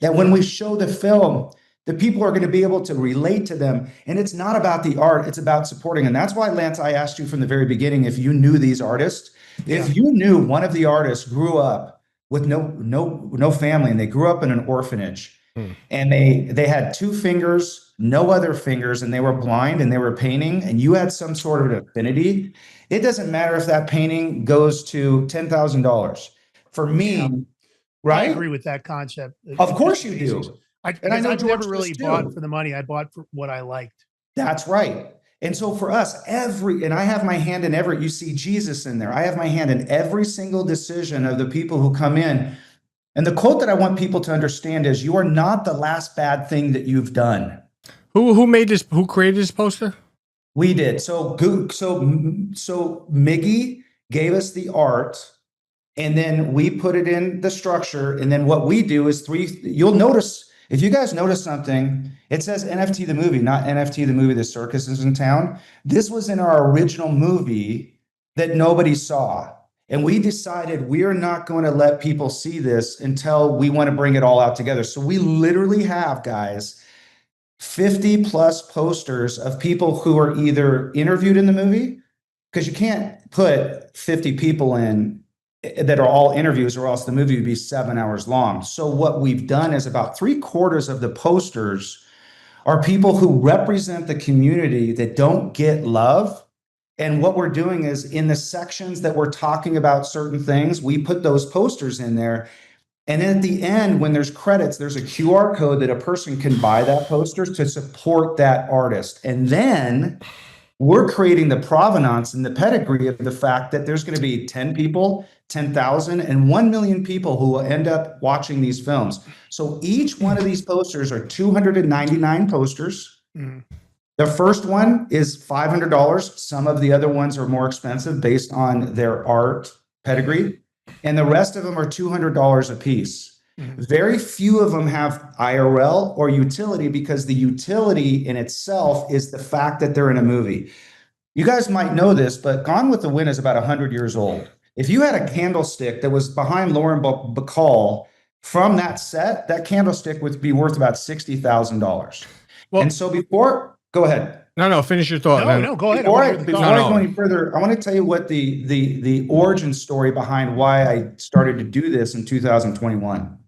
that when we show the film, the people are going to be able to relate to them. And it's not about the art, it's about supporting. And that's why, Lance, I asked you from the very beginning if you knew these artists. If you knew one of the artists grew up with no family, and they grew up in an orphanage, and they had 2 fingers, no other fingers, and they were blind and they were painting, and you had some sort of affinity, it doesn't matter if that painting goes to $10,000. For me, right? I agree with that concept. Of course you do. I know I've never really bought for the money. I bought for what I liked. That's right. And so for us, and I have my hand in you see Jesus in there. I have my hand in every single decision of the people who come in. And the quote that I want people to understand is, you are not the last bad thing that you've done. Who made this? Who created this poster? We did. So Miggy gave us the art, and then we put it in the structure. And then what we do is you'll notice, if you guys notice something, it says NFT the movie, not NFT the movie, The Circus is in town. This was in our original movie that nobody saw. And we decided we are not going to let people see this until we want to bring it all out together. So we literally have, guys, 50 plus posters of people who are either interviewed in the movie, because you can't put 50 people in that are all interviews, or else the movie would be 7 hours long. So what we've done is about 3/4 of the posters are people who represent the community that don't get love. And what we're doing is, in the sections that we're talking about certain things, we put those posters in there. And then at the end, when there's credits, there's a QR code that a person can buy that poster to support that artist. And then we're creating the provenance and the pedigree of the fact that there's going to be 10 people, 10,000, and 1 million people who will end up watching these films. So each one of these posters are 299 posters. The first one is $500. Some of the other ones are more expensive based on their art pedigree. And the rest of them are $200 a piece. Very few of them have IRL or utility, because the utility in itself is the fact that they're in a movie. You guys might know this, but Gone with the Wind is about 100 years old. If you had a candlestick that was behind Lauren Bacall from that set, that candlestick would be worth about $60,000. Well, and so go ahead. No, finish your thought. No, go ahead. Before I go any further, I want to tell you what the origin story behind why I started to do this in 2021.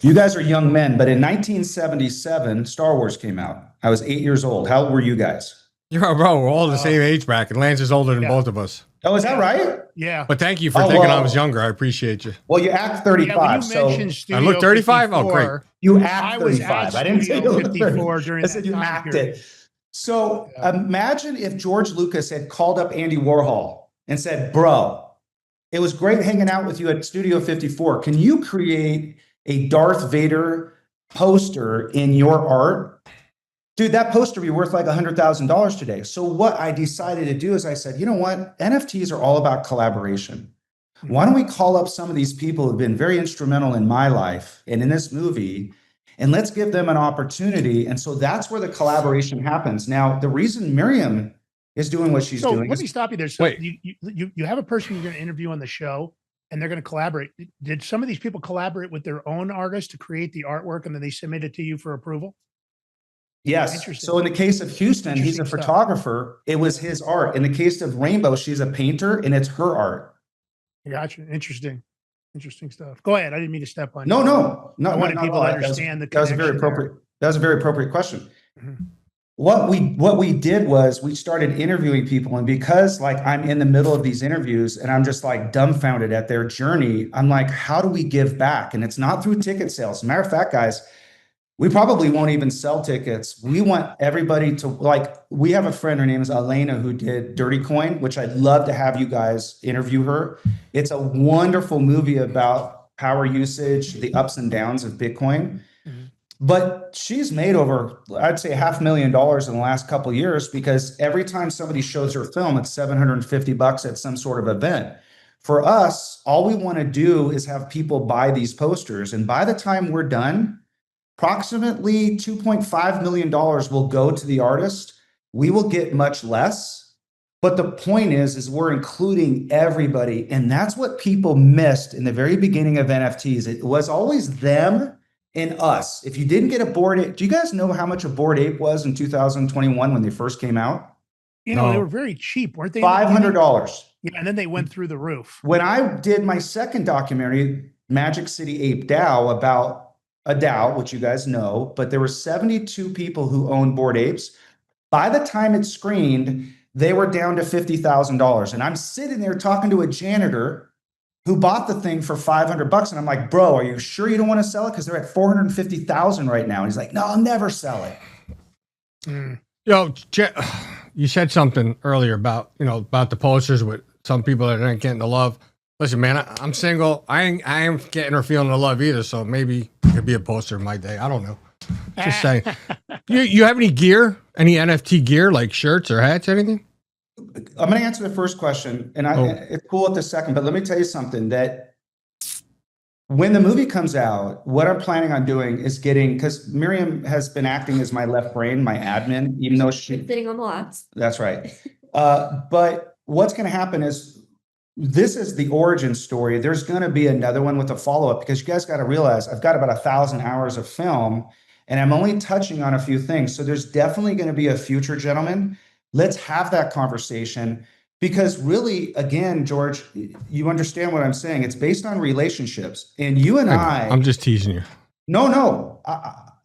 You guys are young men, but in 1977, Star Wars came out. I was 8 years old. How old were you guys? Bro, we're all the same age bracket. Lance is older than both of us. Oh, is that right? Yeah. But thank you for thinking I was younger. I appreciate you. Well, you act 35. I look 35? Oh, great. You act 35. I didn't say you look 54 during I said you acted. So imagine if George Lucas had called up Andy Warhol and said, bro, it was great hanging out with you at Studio 54. Can you create a Darth Vader poster in your art? Dude, that poster would be worth like $100,000 today. So what I decided to do is I said, you know what? NFTs are all about collaboration. Why don't we call up some of these people who've been very instrumental in my life and in this movie, and let's give them an opportunity. And so that's where the collaboration happens. Now, the reason Miriam is doing what she's doing. Let me stop you there. So you have a person you're going to interview on the show, and they're going to collaborate. Did some of these people collaborate with their own artist to create the artwork, and then they submit it to you for approval? Yes. So in the case of Houston, he's a photographer. It was his art. In the case of Rainbow, she's a painter, and it's her art. Gotcha. Interesting stuff. Go ahead. I didn't mean to step on you. No. I wanted people to understand that was a very appropriate. That was a very appropriate question. What we did was we started interviewing people, and because like I'm in the middle of these interviews and I'm just like dumbfounded at their journey, I'm like, how do we give back? And it's not through ticket sales. As a matter of fact, guys, we probably won't even sell tickets. We want everybody to, like, we have a friend, her name is Elena, who did Dirty Coin, which I'd love to have you guys interview her. It's a wonderful movie about power usage, the ups and downs of Bitcoin. But she's made over, I'd say $500,000 in the last couple of years, because every time somebody shows her film, it's $750 at some sort of event. For us, all we want to do is have people buy these posters. And by the time we're done, approximately $2.5 million will go to the artist. We will get much less. But the point is we're including everybody. And that's what people missed in the very beginning of NFTs. It was always them in us. If you didn't get a Bored Ape, do you guys know how much a Bored Ape was in 2021 when they first came out? They were very cheap, weren't they? $500. Yeah, and then they went through the roof. When I did my second documentary, Magic City Ape DAO, about a DAO, which you guys know, but there were 72 people who owned Bored Apes. By the time it screened, they were down to $50,000. And I'm sitting there talking to a janitor who bought the thing for $500. And I'm like, bro, are you sure you don't want to sell it? Because they're at 450,000 right now. And he's like, no, I'll never sell it. Yo, you said something earlier about, about the posters with some people that aren't getting the love. Listen, man, I'm single. I ain't getting or feeling the love either. So maybe it could be a poster of my day. I don't know. Just saying. You have any gear? Any NFT gear, like shirts or hats, anything? I'm going to answer the first question, and it's cool at the second, but let me tell you something, that when the movie comes out, what I'm planning on doing is because Miriam has been acting as my left brain, my admin, even though she's sitting on the laps. That's right. But what's going to happen is, this is the origin story. There's going to be another one with a follow-up, because you guys got to realize I've got about 1,000 hours of film, and I'm only touching on a few things. So there's definitely going to be a future, gentlemen. Let's have that conversation, because really, again, George, you understand what I'm saying. It's based on relationships, and you and I'm just teasing you. No.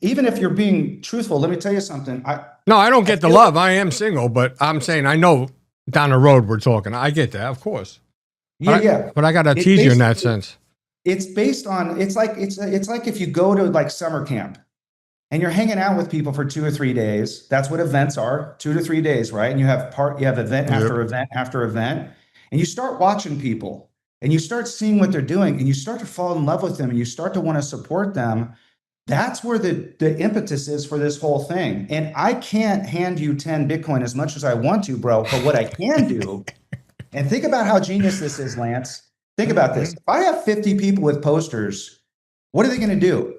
Even if you're being truthful, let me tell you something. I don't get the love. I am single, but I'm saying I know down the road we're talking. I get that, of course. But I got to tease you in that sense. It's based on, it's like if you go to like summer camp and you're hanging out with people for 2 or 3 days. That's what events are, 2 to 3 days, right? And you have event after event after event, and you start watching people and you start seeing what they're doing, and you start to fall in love with them, and you start to want to support them. That's where the impetus is for this whole thing. And I can't hand you 10 Bitcoin as much as I want to, bro. But what I can do, and think about how genius this is, Lance. Think about this. If I have 50 people with posters, what are they going to do?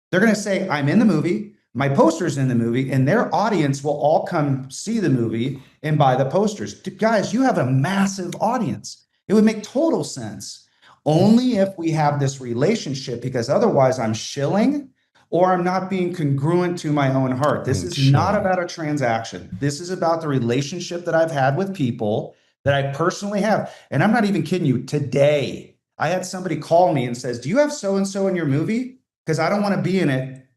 They're going to say, I'm in the movie, my poster's in the movie, and their audience will all come see the movie and buy the posters. Guys, you have a massive audience. It would make total sense. Only if we have this relationship, because otherwise I'm shilling, or I'm not being congruent to my own heart. This is not about a transaction. This is about the relationship that I've had with people that I personally have. And I'm not even kidding you. Today, I had somebody call me and says, do you have so-and-so in your movie? Because I don't want to be in it.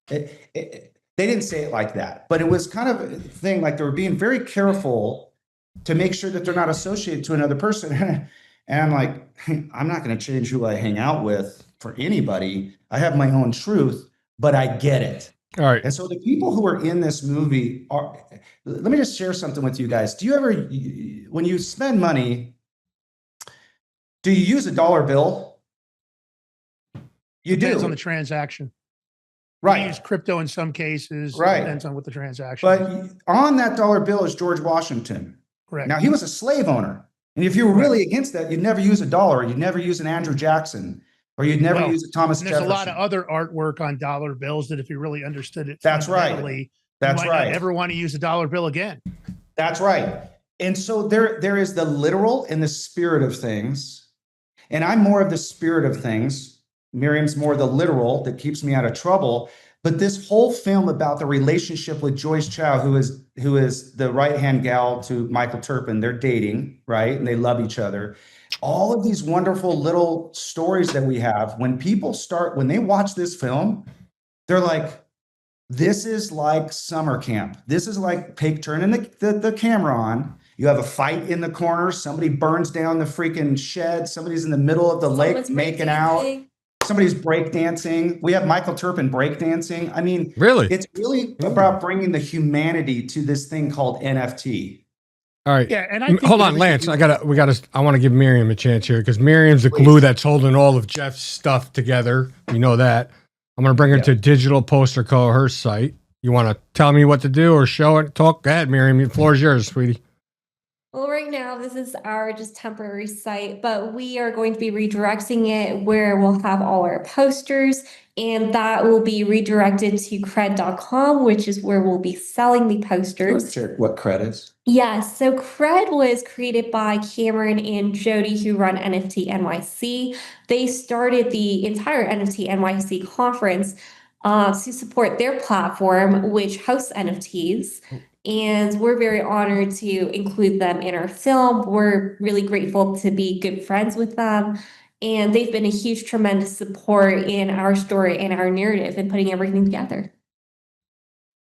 They didn't say it like that, but it was kind of a thing, like they were being very careful to make sure that they're not associated to another person. And I'm like, I'm not going to change who I hang out with for anybody. I have my own truth, but I get it. All right. And so the people who are in this movie let me just share something with you guys. Do you ever, when you spend money, do you use a dollar bill? You Depends do. on the transaction. Right. We use crypto in some cases. Right. Depends on what the transaction But is. on that dollar bill is George Washington. Correct. Now, he was a slave owner. And if you were really against that, you'd never use a dollar. You'd never use an Andrew Jackson, or you'd never use a Thomas There's Jefferson. a lot of other artwork on dollar bills that if you really understood it, That's right. That's you might not ever want to use a dollar bill again. That's right. And so there is the literal and the spirit of things. And I'm more of the spirit of things. Miriam's more the literal that keeps me out of trouble. But this whole film about the relationship with Joyce Chow, who is the right-hand gal to Michael Turpin, they're dating, right? And they love each other. All of these wonderful little stories that we have, when they watch this film, they're like, this is like summer camp. This is like turning the camera on. You have a fight in the corner. Somebody burns down the freaking shed. Somebody's in the middle of the lake making out. Somebody's breakdancing. We have Michael Turpin breakdancing. I mean, really, it's really about bringing the humanity to this thing called NFT. All right. Yeah, and I think hold on, Lance. I want to give Miriam a chance here, because Miriam's the glue that's holding all of Jeff's stuff together. We know that. I'm going to bring her to Digital Poster Co., her site. You want to tell me what to do or show it? Talk. Go ahead, Miriam. The floor is yours, sweetie. Well, right now, this is our just temporary site, but we are going to be redirecting it where we'll have all our posters, and that will be redirected to cred.com, which is where we'll be selling the posters. Sure. What credits? Yes, so Cred was created by Cameron and Jody, who run NFT NYC. They started the entire NFT NYC conference to support their platform, which hosts NFTs. And we're very honored to include them in our film. We're really grateful to be good friends with them. And they've been a huge, tremendous support in our story and our narrative and putting everything together.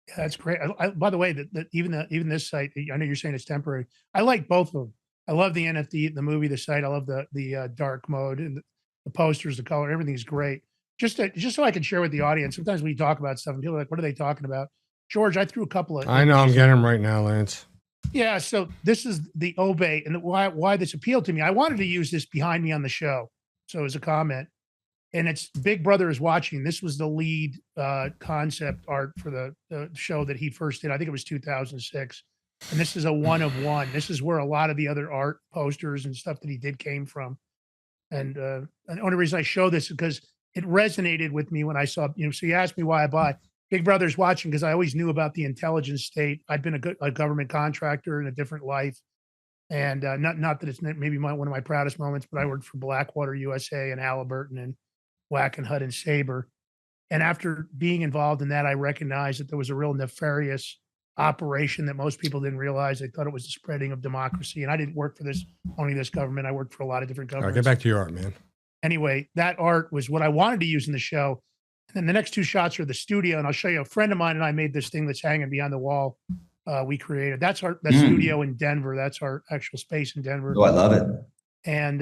Yeah, that's great. By the way, even this site, I know you're saying it's temporary. I like both of them. I love the NFT, the movie, the site. I love the dark mode and the posters, the color, everything's great. Just so I can share with the audience. Sometimes we talk about stuff and people are like, "What are they talking about?" George, I threw a couple of. I know, I'm getting them right now, Lance. Yeah, so this is the Obey, and why this appealed to me. I wanted to use this behind me on the show, so as a comment, and it's Big Brother is watching. This was the lead concept art for the show that he first did. I think it was 2006, and this is a one of one. This is where a lot of the other art posters and stuff that he did came from. And the only reason I show this is because it resonated with me when I saw. So you asked me why I bought. Big Brother's watching because I always knew about the intelligence state. I'd been a government contractor in a different life. And not that it's maybe one of my proudest moments, but I worked for Blackwater USA and Halliburton and Wackenhut and Sabre. And after being involved in that, I recognized that there was a real nefarious operation that most people didn't realize. They thought it was the spreading of democracy. And I didn't work for only this government. I worked for a lot of different All right, governments. get back to your art, man. Anyway, that art was what I wanted to use in the show. And the next two shots are the studio, and I'll show you. A friend of mine and I made this thing that's hanging behind the wall. We created. That's our studio in Denver. That's our actual space in Denver. Oh, I love it. And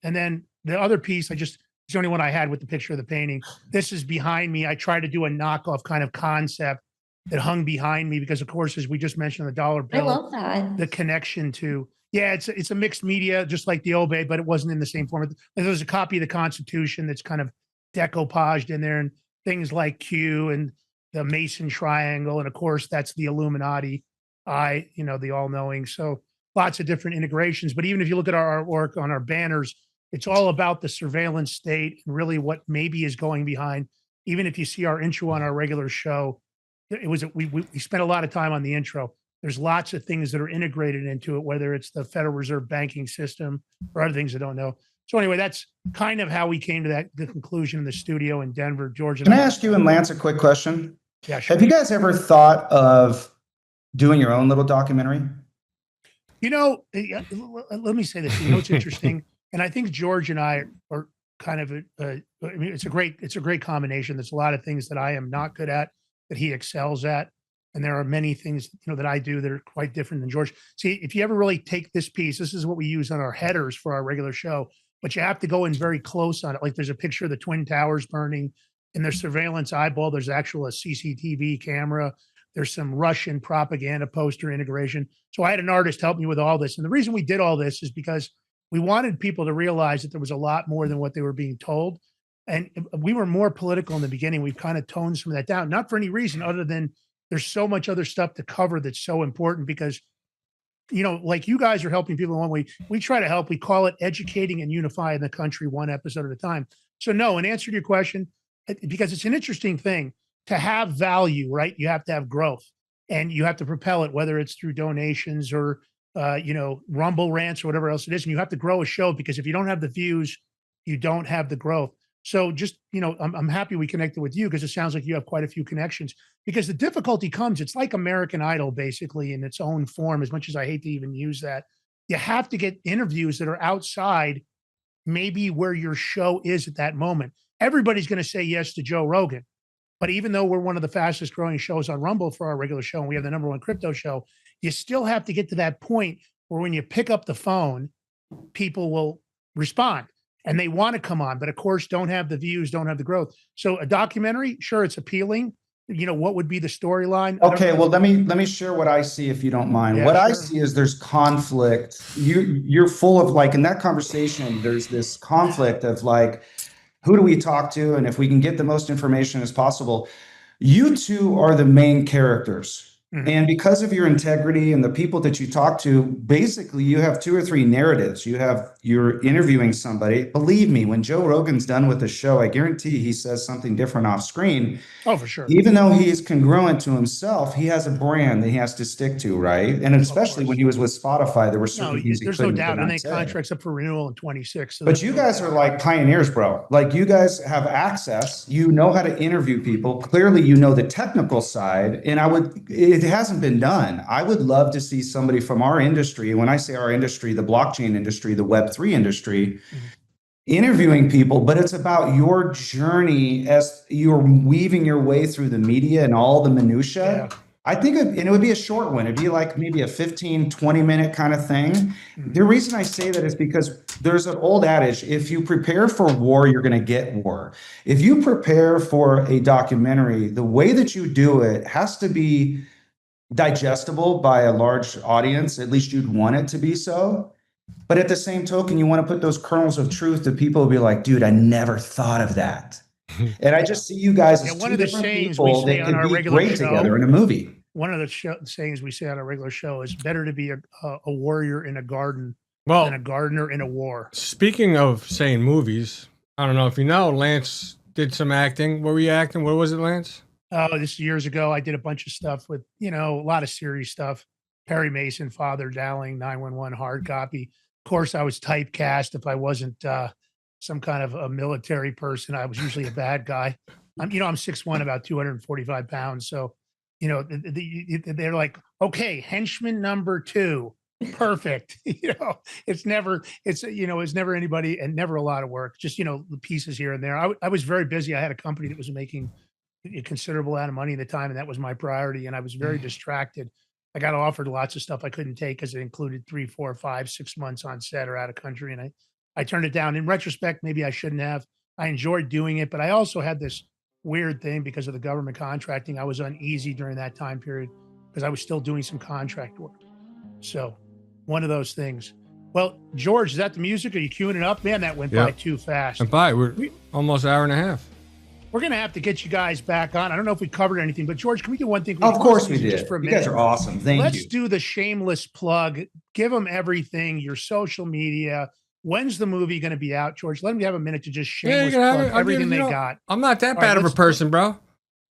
then the other piece, it's the only one I had with the picture of the painting. This is behind me. I tried to do a knockoff kind of concept that hung behind me because, of course, as we just mentioned, the dollar bill. I love that. The connection to. Yeah, it's a mixed media, just like the Obey, but it wasn't in the same format. There's a copy of the Constitution that's kind of decoupaged in there, and things like Q and the Mason Triangle, and of course that's the Illuminati eye, the all-knowing. So lots of different integrations. But even if you look at our artwork on our banners, it's all about the surveillance state and really what maybe is going behind. Even if you see our intro on our regular show, we spent a lot of time on the intro. There's lots of things that are integrated into it, whether it's the Federal Reserve banking system or other things I don't know. So anyway, that's kind of how we came to the conclusion in the studio in Denver, Georgia. Can I ask you and Lance a quick question? Yeah, sure. Have you guys ever thought of doing your own little documentary? Let me say this. It's interesting, and I think George and I are kind of it's a great combination. There's a lot of things that I am not good at that he excels at, and there are many things that I do that are quite different than George. See, if you ever really take this piece, this is what we use on our headers for our regular show. But you have to go in very close on it. Like there's a picture of the Twin Towers burning in their surveillance eyeball. There's actual a CCTV camera. There's some Russian propaganda poster integration. So I had an artist help me with all this. And the reason we did all this is because we wanted people to realize that there was a lot more than what they were being told. And we were more political in the beginning. We've kind of toned some of that down, not for any reason other than there's so much other stuff to cover that's so important because like you guys are helping people in one way. We try to help. We call it educating and unifying the country one episode at a time. So no, in answer to your question, because it's an interesting thing to have value, right? You have to have growth and you have to propel it, whether it's through donations or, Rumble rants or whatever else it is. And you have to grow a show because if you don't have the views, you don't have the growth. So just, I'm happy we connected with you because it sounds like you have quite a few connections because the difficulty comes, it's like American Idol basically in its own form, as much as I hate to even use that. You have to get interviews that are outside maybe where your show is at that moment. Everybody's going to say yes to Joe Rogan. But even though we're one of the fastest growing shows on Rumble for our regular show, and we have the #1 crypto show, you still have to get to that point where when you pick up the phone, people will respond. And they want to come on, but of course, don't have the views, don't have the growth. So a documentary, sure, it's appealing. What would be the storyline? Okay, well, let me share what I see, if you don't mind. Yeah, what sure. I see is there's conflict. You're full of in that conversation, there's this conflict of who do we talk to, and if we can get the most information as possible. You two are the main characters. And because of your integrity and the people that you talk to, basically you have 2 or 3 narratives. You're interviewing somebody. Believe me, when Joe Rogan's done with the show, I guarantee he says something different off screen. Oh, for sure. Even though he is congruent to himself, he has a brand that he has to stick to, right? And especially when he was with Spotify, there were certain things he there's no couldn't doubt. And not they say. contracts up for renewal in 26. So But you guys are like pioneers, bro. Like you guys have access. You know how to interview people. Clearly, you know the technical side. And it hasn't been done. I would love to see somebody from our industry. And when I say our industry, the blockchain industry, the Web3 industry, interviewing people, but it's about your journey as you're weaving your way through the media and all the minutia. Yeah. I think it would be a short one. It'd be like maybe a 15, 20-minute kind of thing. The reason I say that is because there's an old adage, if you prepare for war, you're going to get war. If you prepare for a documentary, the way that you do it has to be digestible by a large audience. At least you'd want it to be so. But at the same token, you want to put those kernels of truth that people will be like, dude, I never thought of that. And I just see you guys as two different people that could be great together in a movie. One of the sayings we say on a regular show is better to be a warrior in a garden Well, than a gardener in a war. speaking of saying movies, I don't know if you know, Lance did some acting. What were you acting? What was it, Lance? Oh, this years ago, I did a bunch of stuff with, a lot of serious stuff. Perry Mason, Father Dowling, 911 hard copy. Of course, I was typecast. If I wasn't some kind of a military person, I was usually a bad guy. I'm 6'1", about 245 pounds. So, they're like, okay, henchman number 2. Perfect. It's never anybody and never a lot of work, just, the pieces here and there. I was very busy. I had a company that was making a considerable amount of money at the time, and that was my priority. And I was very distracted. I got offered lots of stuff I couldn't take because it included 3, 4, 5, 6 months on set or out of country. And I turned it down. In retrospect, maybe I shouldn't have. I enjoyed doing it, but I also had this weird thing because of the government contracting. I was uneasy during that time period because I was still doing some contract work. So one of those things. Well, George, is that the music? Are you queuing it up? Man, that went by too fast. And we're almost an hour and a half. We're going to have to get you guys back on. I don't know if we covered anything, but George, can we do one thing? Of course we did. Just for a you minute. guys are awesome. Thank you. Let's do the shameless plug. Give them everything, your social media. When's the movie going to be out, George? Let them have a minute to just shameless plug everything they got. I'm not that bad of a person, bro.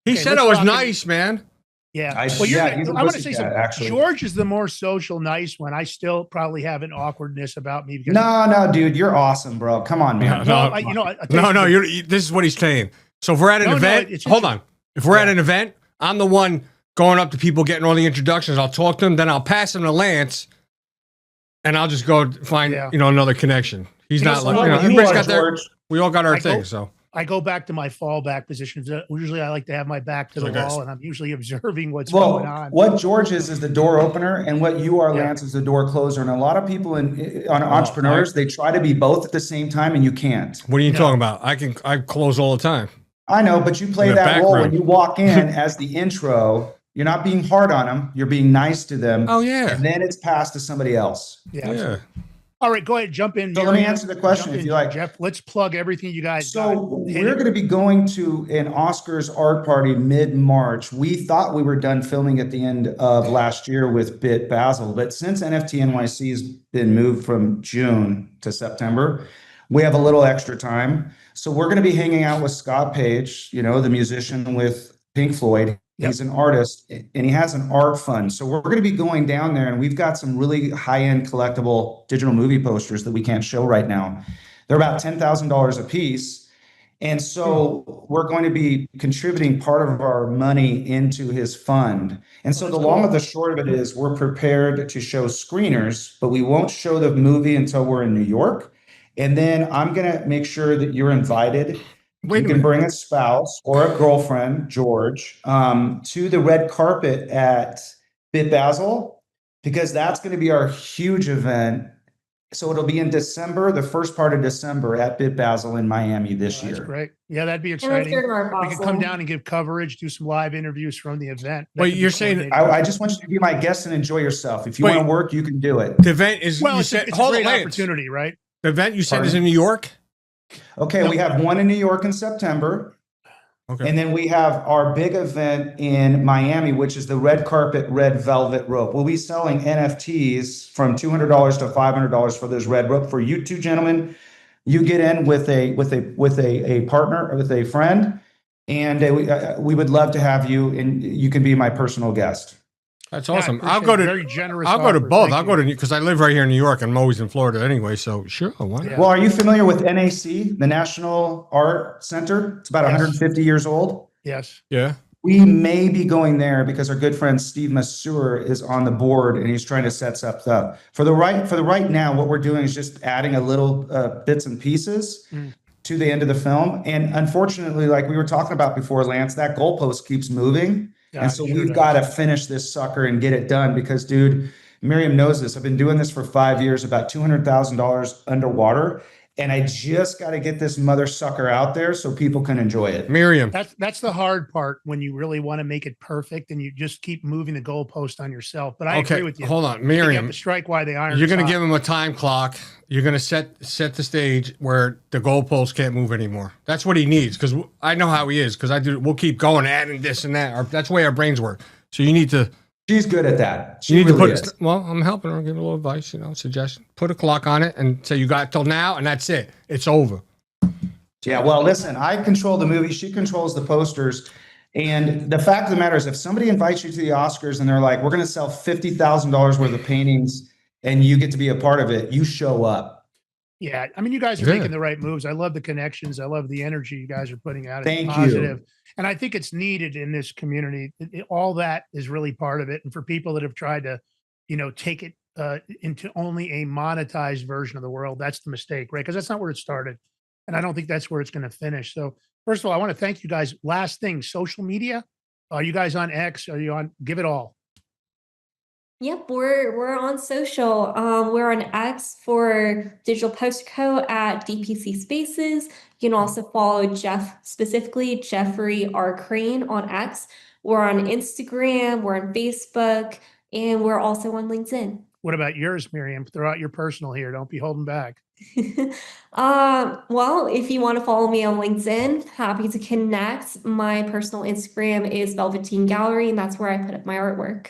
He said I was nice, man. Yeah. I want to say something. Actually. George is the more social, nice one. I still probably have an awkwardness about me. No, dude, you're awesome, bro. Come on, man. No, this is what he's saying. So if we're at an event, hold on. If we're at an event, I'm the one going up to people, getting all the introductions. I'll talk to them, then I'll pass them to Lance, and I'll just go find another connection. He's not like everybody's got their. We all got our thing. So I go back to my fallback positions. Usually, I like to have my back to the wall, and I'm usually observing what's going on. What George is the door opener, and what you are, Lance, is the door closer. And a lot of people on entrepreneurs, they try to be both at the same time, and you can't. What are you talking about? I close all the time. I know, but you play that role when you walk in as the intro. You're not being hard on them. You're being nice to them. Oh, yeah. And then it's passed to somebody else. Yeah. All right, go ahead, jump in. So let me answer the question if you like. Jeff, let's plug everything you guys got. So we're going to be going to an Oscars art party mid-March. We thought we were done filming at the end of last year with Bit Basel, but since NFT NYC has been moved from June to September, we have a little extra time. So we're going to be hanging out with Scott Page, the musician with Pink Floyd. He's an artist and he has an art fund. So we're going to be going down there, and we've got some really high-end collectible digital movie posters that we can't show right now. They're about $10,000 a piece. And so we're going to be contributing part of our money into his fund. And so the long of the short of it is we're prepared to show screeners, but we won't show the movie until we're in New York. And then I'm going to make sure that you're invited. You can bring a spouse or a girlfriend, George, to the red carpet at Bit Basel, because that's going to be our huge event. So it'll be in December, the first part of December at Bit Basel in Miami this year. That's great. Yeah, that'd be exciting. We can come down and give coverage, do some live interviews from the event. Well, you're saying I just want you to be my guest and enjoy yourself. If you want to work, you can do it. The event is it's a great opportunity, right? The event you said is in New York? Okay, we have one in New York in September. Okay. And then we have our big event in Miami, which is the red carpet, red velvet rope. We'll be selling NFTs from $200 to $500 for this red rope. For you two gentlemen, you get in with a partner or with a friend, and we would love to have you, and you can be my personal guest. That's Yeah, I awesome. appreciate it. Very generous I'll go to offer. both. Thank I'll you. go to, because I live right here in New York and I'm always in Florida anyway. So sure. Why not? Yeah. Well, are you familiar with NAC, the National Art Center? It's about Yes. 150 years old. Yes. Yeah. We may be going there because our good friend Steve Masur is on the board and he's trying to set stuff up. For the right now, what we're doing is just adding a little bits and pieces to the end of the film. And unfortunately, like we were talking about before, Lance, that goalpost keeps moving. Yeah, And so it sure we've does. got to finish this sucker and get it done because, dude, Miriam knows this. I've been doing this for 5 years, about $200,000 underwater. And I just got to get this mother sucker out there so people can enjoy it. Miriam. That's the hard part when you really want to make it perfect and you just keep moving the goalpost on yourself. But I agree with you. Hold on, You Miriam. have to strike while the iron You're is going to hot. give him a time clock. You're going to set the stage where the goalpost can't move anymore. That's what he needs, because I know how he is. Because we'll keep going, adding this and that. That's the way our brains work. So you need to. She's good at that. She You need really to put. is. Well, I'm helping her. Give her a little advice. Suggestion. Put a clock on it and say you got till now, and that's it. It's over. Yeah, well, listen, I control the movie. She controls the posters. And the fact of the matter is, if somebody invites you to the Oscars and they're like, we're going to sell $50,000 worth of paintings and you get to be a part of it, you show up. Yeah, I mean, you guys are Yeah. making the right moves. I love the connections. I love the energy you guys are putting out. It's Thank you. positive. And I think it's needed in this community. All that is really part of it. And for people that have tried to, take it into only a monetized version of the world, that's the mistake, right? Because that's not where it started. And I don't think that's where it's going to finish. So first of all, I want to thank you guys. Last thing, social media. Are you guys on X? Are you on? Give it all. Yep, we're on social. We're on X for Digital Poster Co. at DPC Spaces. You can also follow Jeff, specifically Jeffrey R. Crane on X. We're on Instagram, we're on Facebook, and we're also on LinkedIn. What about yours, Miriam? Throw out your personal here. Don't be holding back. Well, if you want to follow me on LinkedIn, happy to connect. My personal Instagram is Velveteen Gallery, and that's where I put up my artwork.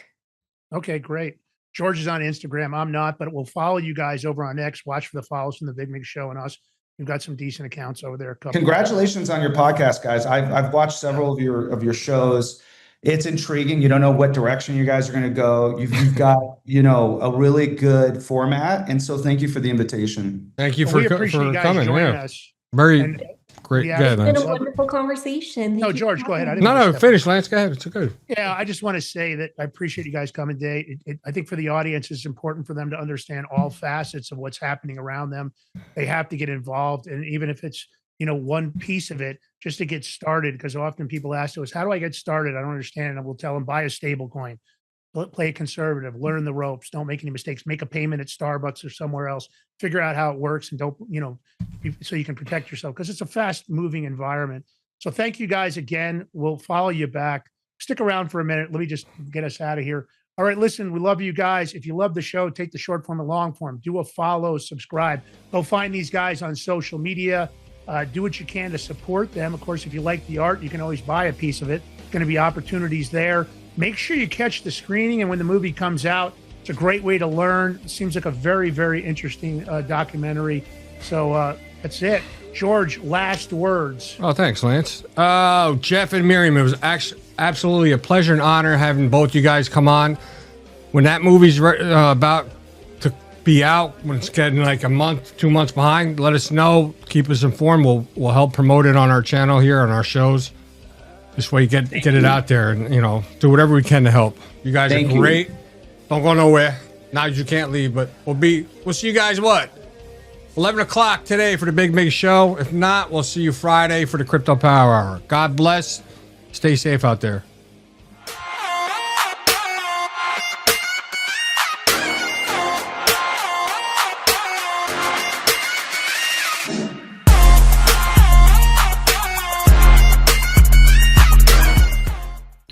Okay, great. George is on Instagram. I'm not, but we'll follow you guys over on X. Watch for the follows from the Big Mig Show and us. We've got some decent accounts over there. Congratulations on your podcast, guys. I've watched several of your shows. It's intriguing. You don't know what direction you guys are going to go. You've got, a really good format. And so thank you for the invitation. Thank you Well, for we appreciate you guys coming. joining Yeah. us. Very And great. yeah, Go It's ahead, been Lance. a wonderful conversation. Thank No, you for George, go ahead. having I me. didn't No, finish, Lance. Go ahead. It's good. Yeah, I just want to say that I appreciate you guys coming today. I think for the audience, it's important for them to understand all facets of what's happening around them. They have to get involved. And even if it's, one piece of it, just to get started, because often people ask us, how do I get started? I don't understand. And we'll tell them, buy a stable coin, play it conservative, learn the ropes, don't make any mistakes, make a payment at Starbucks or somewhere else, figure out how it works and don't, so you can protect yourself, because it's a fast moving environment. So thank you guys again. We'll follow you back. Stick around for a minute. Let me just get us out of here. All right, listen, we love you guys. If you love the show, take the short form and long form. Do a follow, subscribe. Go find these guys on social media. Do what you can to support them. Of course, if you like the art, you can always buy a piece of it. Going to be opportunities there. Make sure you catch the screening, and when the movie comes out, it's a great way to learn. It seems like a very, very interesting documentary. So that's it. George, last words. Oh, thanks, Lance. Jeff and Miriam, it was actually absolutely a pleasure and honor having both you guys come on. When that movie's about to be out, when it's getting like a month, 2 months behind, let us know. Keep us informed. We'll help promote it on our channel here, on our shows. This way, get it out there, and do whatever we can to help. You guys are great. Don't go nowhere. Now you can't leave, but we'll see you guys 11 o'clock today for the Big Mig Show. If not, we'll see you Friday for the Crypto Power Hour. God bless. Stay safe out there.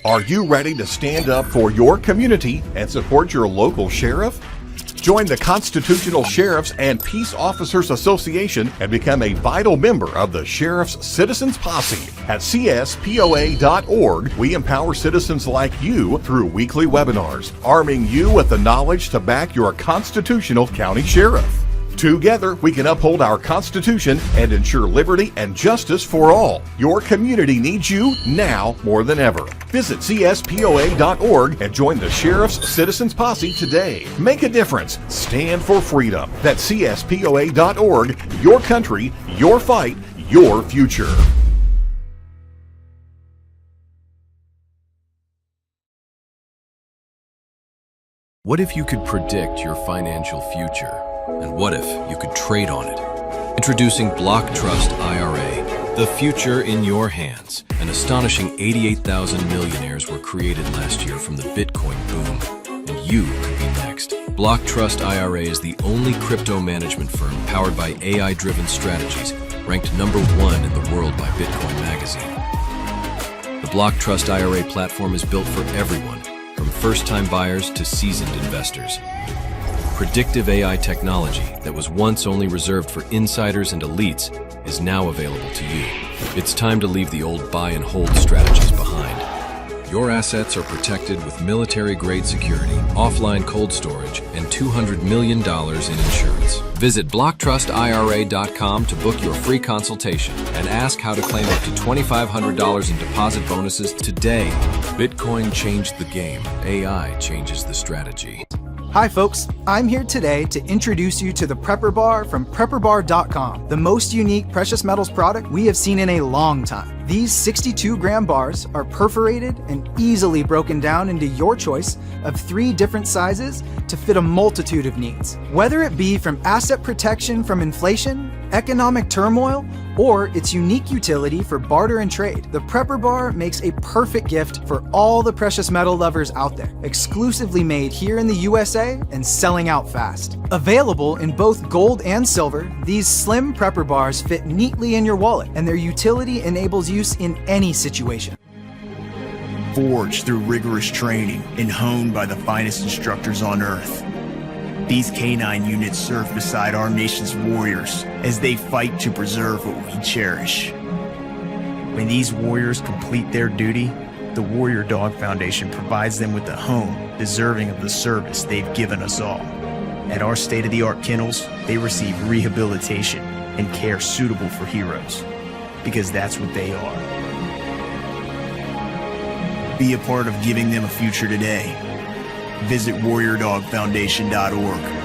Are you ready to stand up for your community and support your local sheriff? Join the Constitutional Sheriffs and Peace Officers Association and become a vital member of the Sheriff's Citizens Posse. At CSPOA.org, we empower citizens like you through weekly webinars, arming you with the knowledge to back your constitutional county sheriff. Together, we can uphold our Constitution and ensure liberty and justice for all. Your community needs you now more than ever. Visit CSPOA.org and join the Sheriff's Citizens Posse today. Make a difference. Stand for freedom. That's CSPOA.org. Your country, your fight, your future. What if you could predict your financial future? And what if you could trade on it? Introducing Block Trust IRA, the future in your hands. An astonishing 88,000 millionaires were created last year from the Bitcoin boom, and you could be next. Block Trust IRA is the only crypto management firm powered by AI-driven strategies, ranked #1 in the world by Bitcoin Magazine. The Block Trust IRA platform is built for everyone, from first-time buyers to seasoned investors. Predictive AI technology that was once only reserved for insiders and elites is now available to you. It's time to leave the old buy and hold strategies behind. Your assets are protected with military-grade security, offline cold storage, and $200 million in insurance. Visit BlockTrustIRA.com to book your free consultation and ask how to claim up to $2,500 in deposit bonuses today. Bitcoin changed the game. AI changes the strategy. Hi folks, I'm here today to introduce you to the Prepper Bar from PrepperBar.com, the most unique precious metals product we have seen in a long time. These 62-gram bars are perforated and easily broken down into your choice of 3 different sizes to fit a multitude of needs. Whether it be from asset protection from inflation, economic turmoil, or its unique utility for barter and trade, the Prepper Bar makes a perfect gift for all the precious metal lovers out there. Exclusively made here in the USA and selling out fast. Available in both gold and silver, these slim Prepper Bars fit neatly in your wallet, and their utility enables use in any situation. Forged through rigorous training and honed by the finest instructors on Earth, these canine units serve beside our nation's warriors as they fight to preserve what we cherish. When these warriors complete their duty, the Warrior Dog Foundation provides them with a home deserving of the service they've given us all. At our state-of-the-art kennels, they receive rehabilitation and care suitable for heroes, because that's what they are. Be a part of giving them a future today. Visit WarriorDogFoundation.org.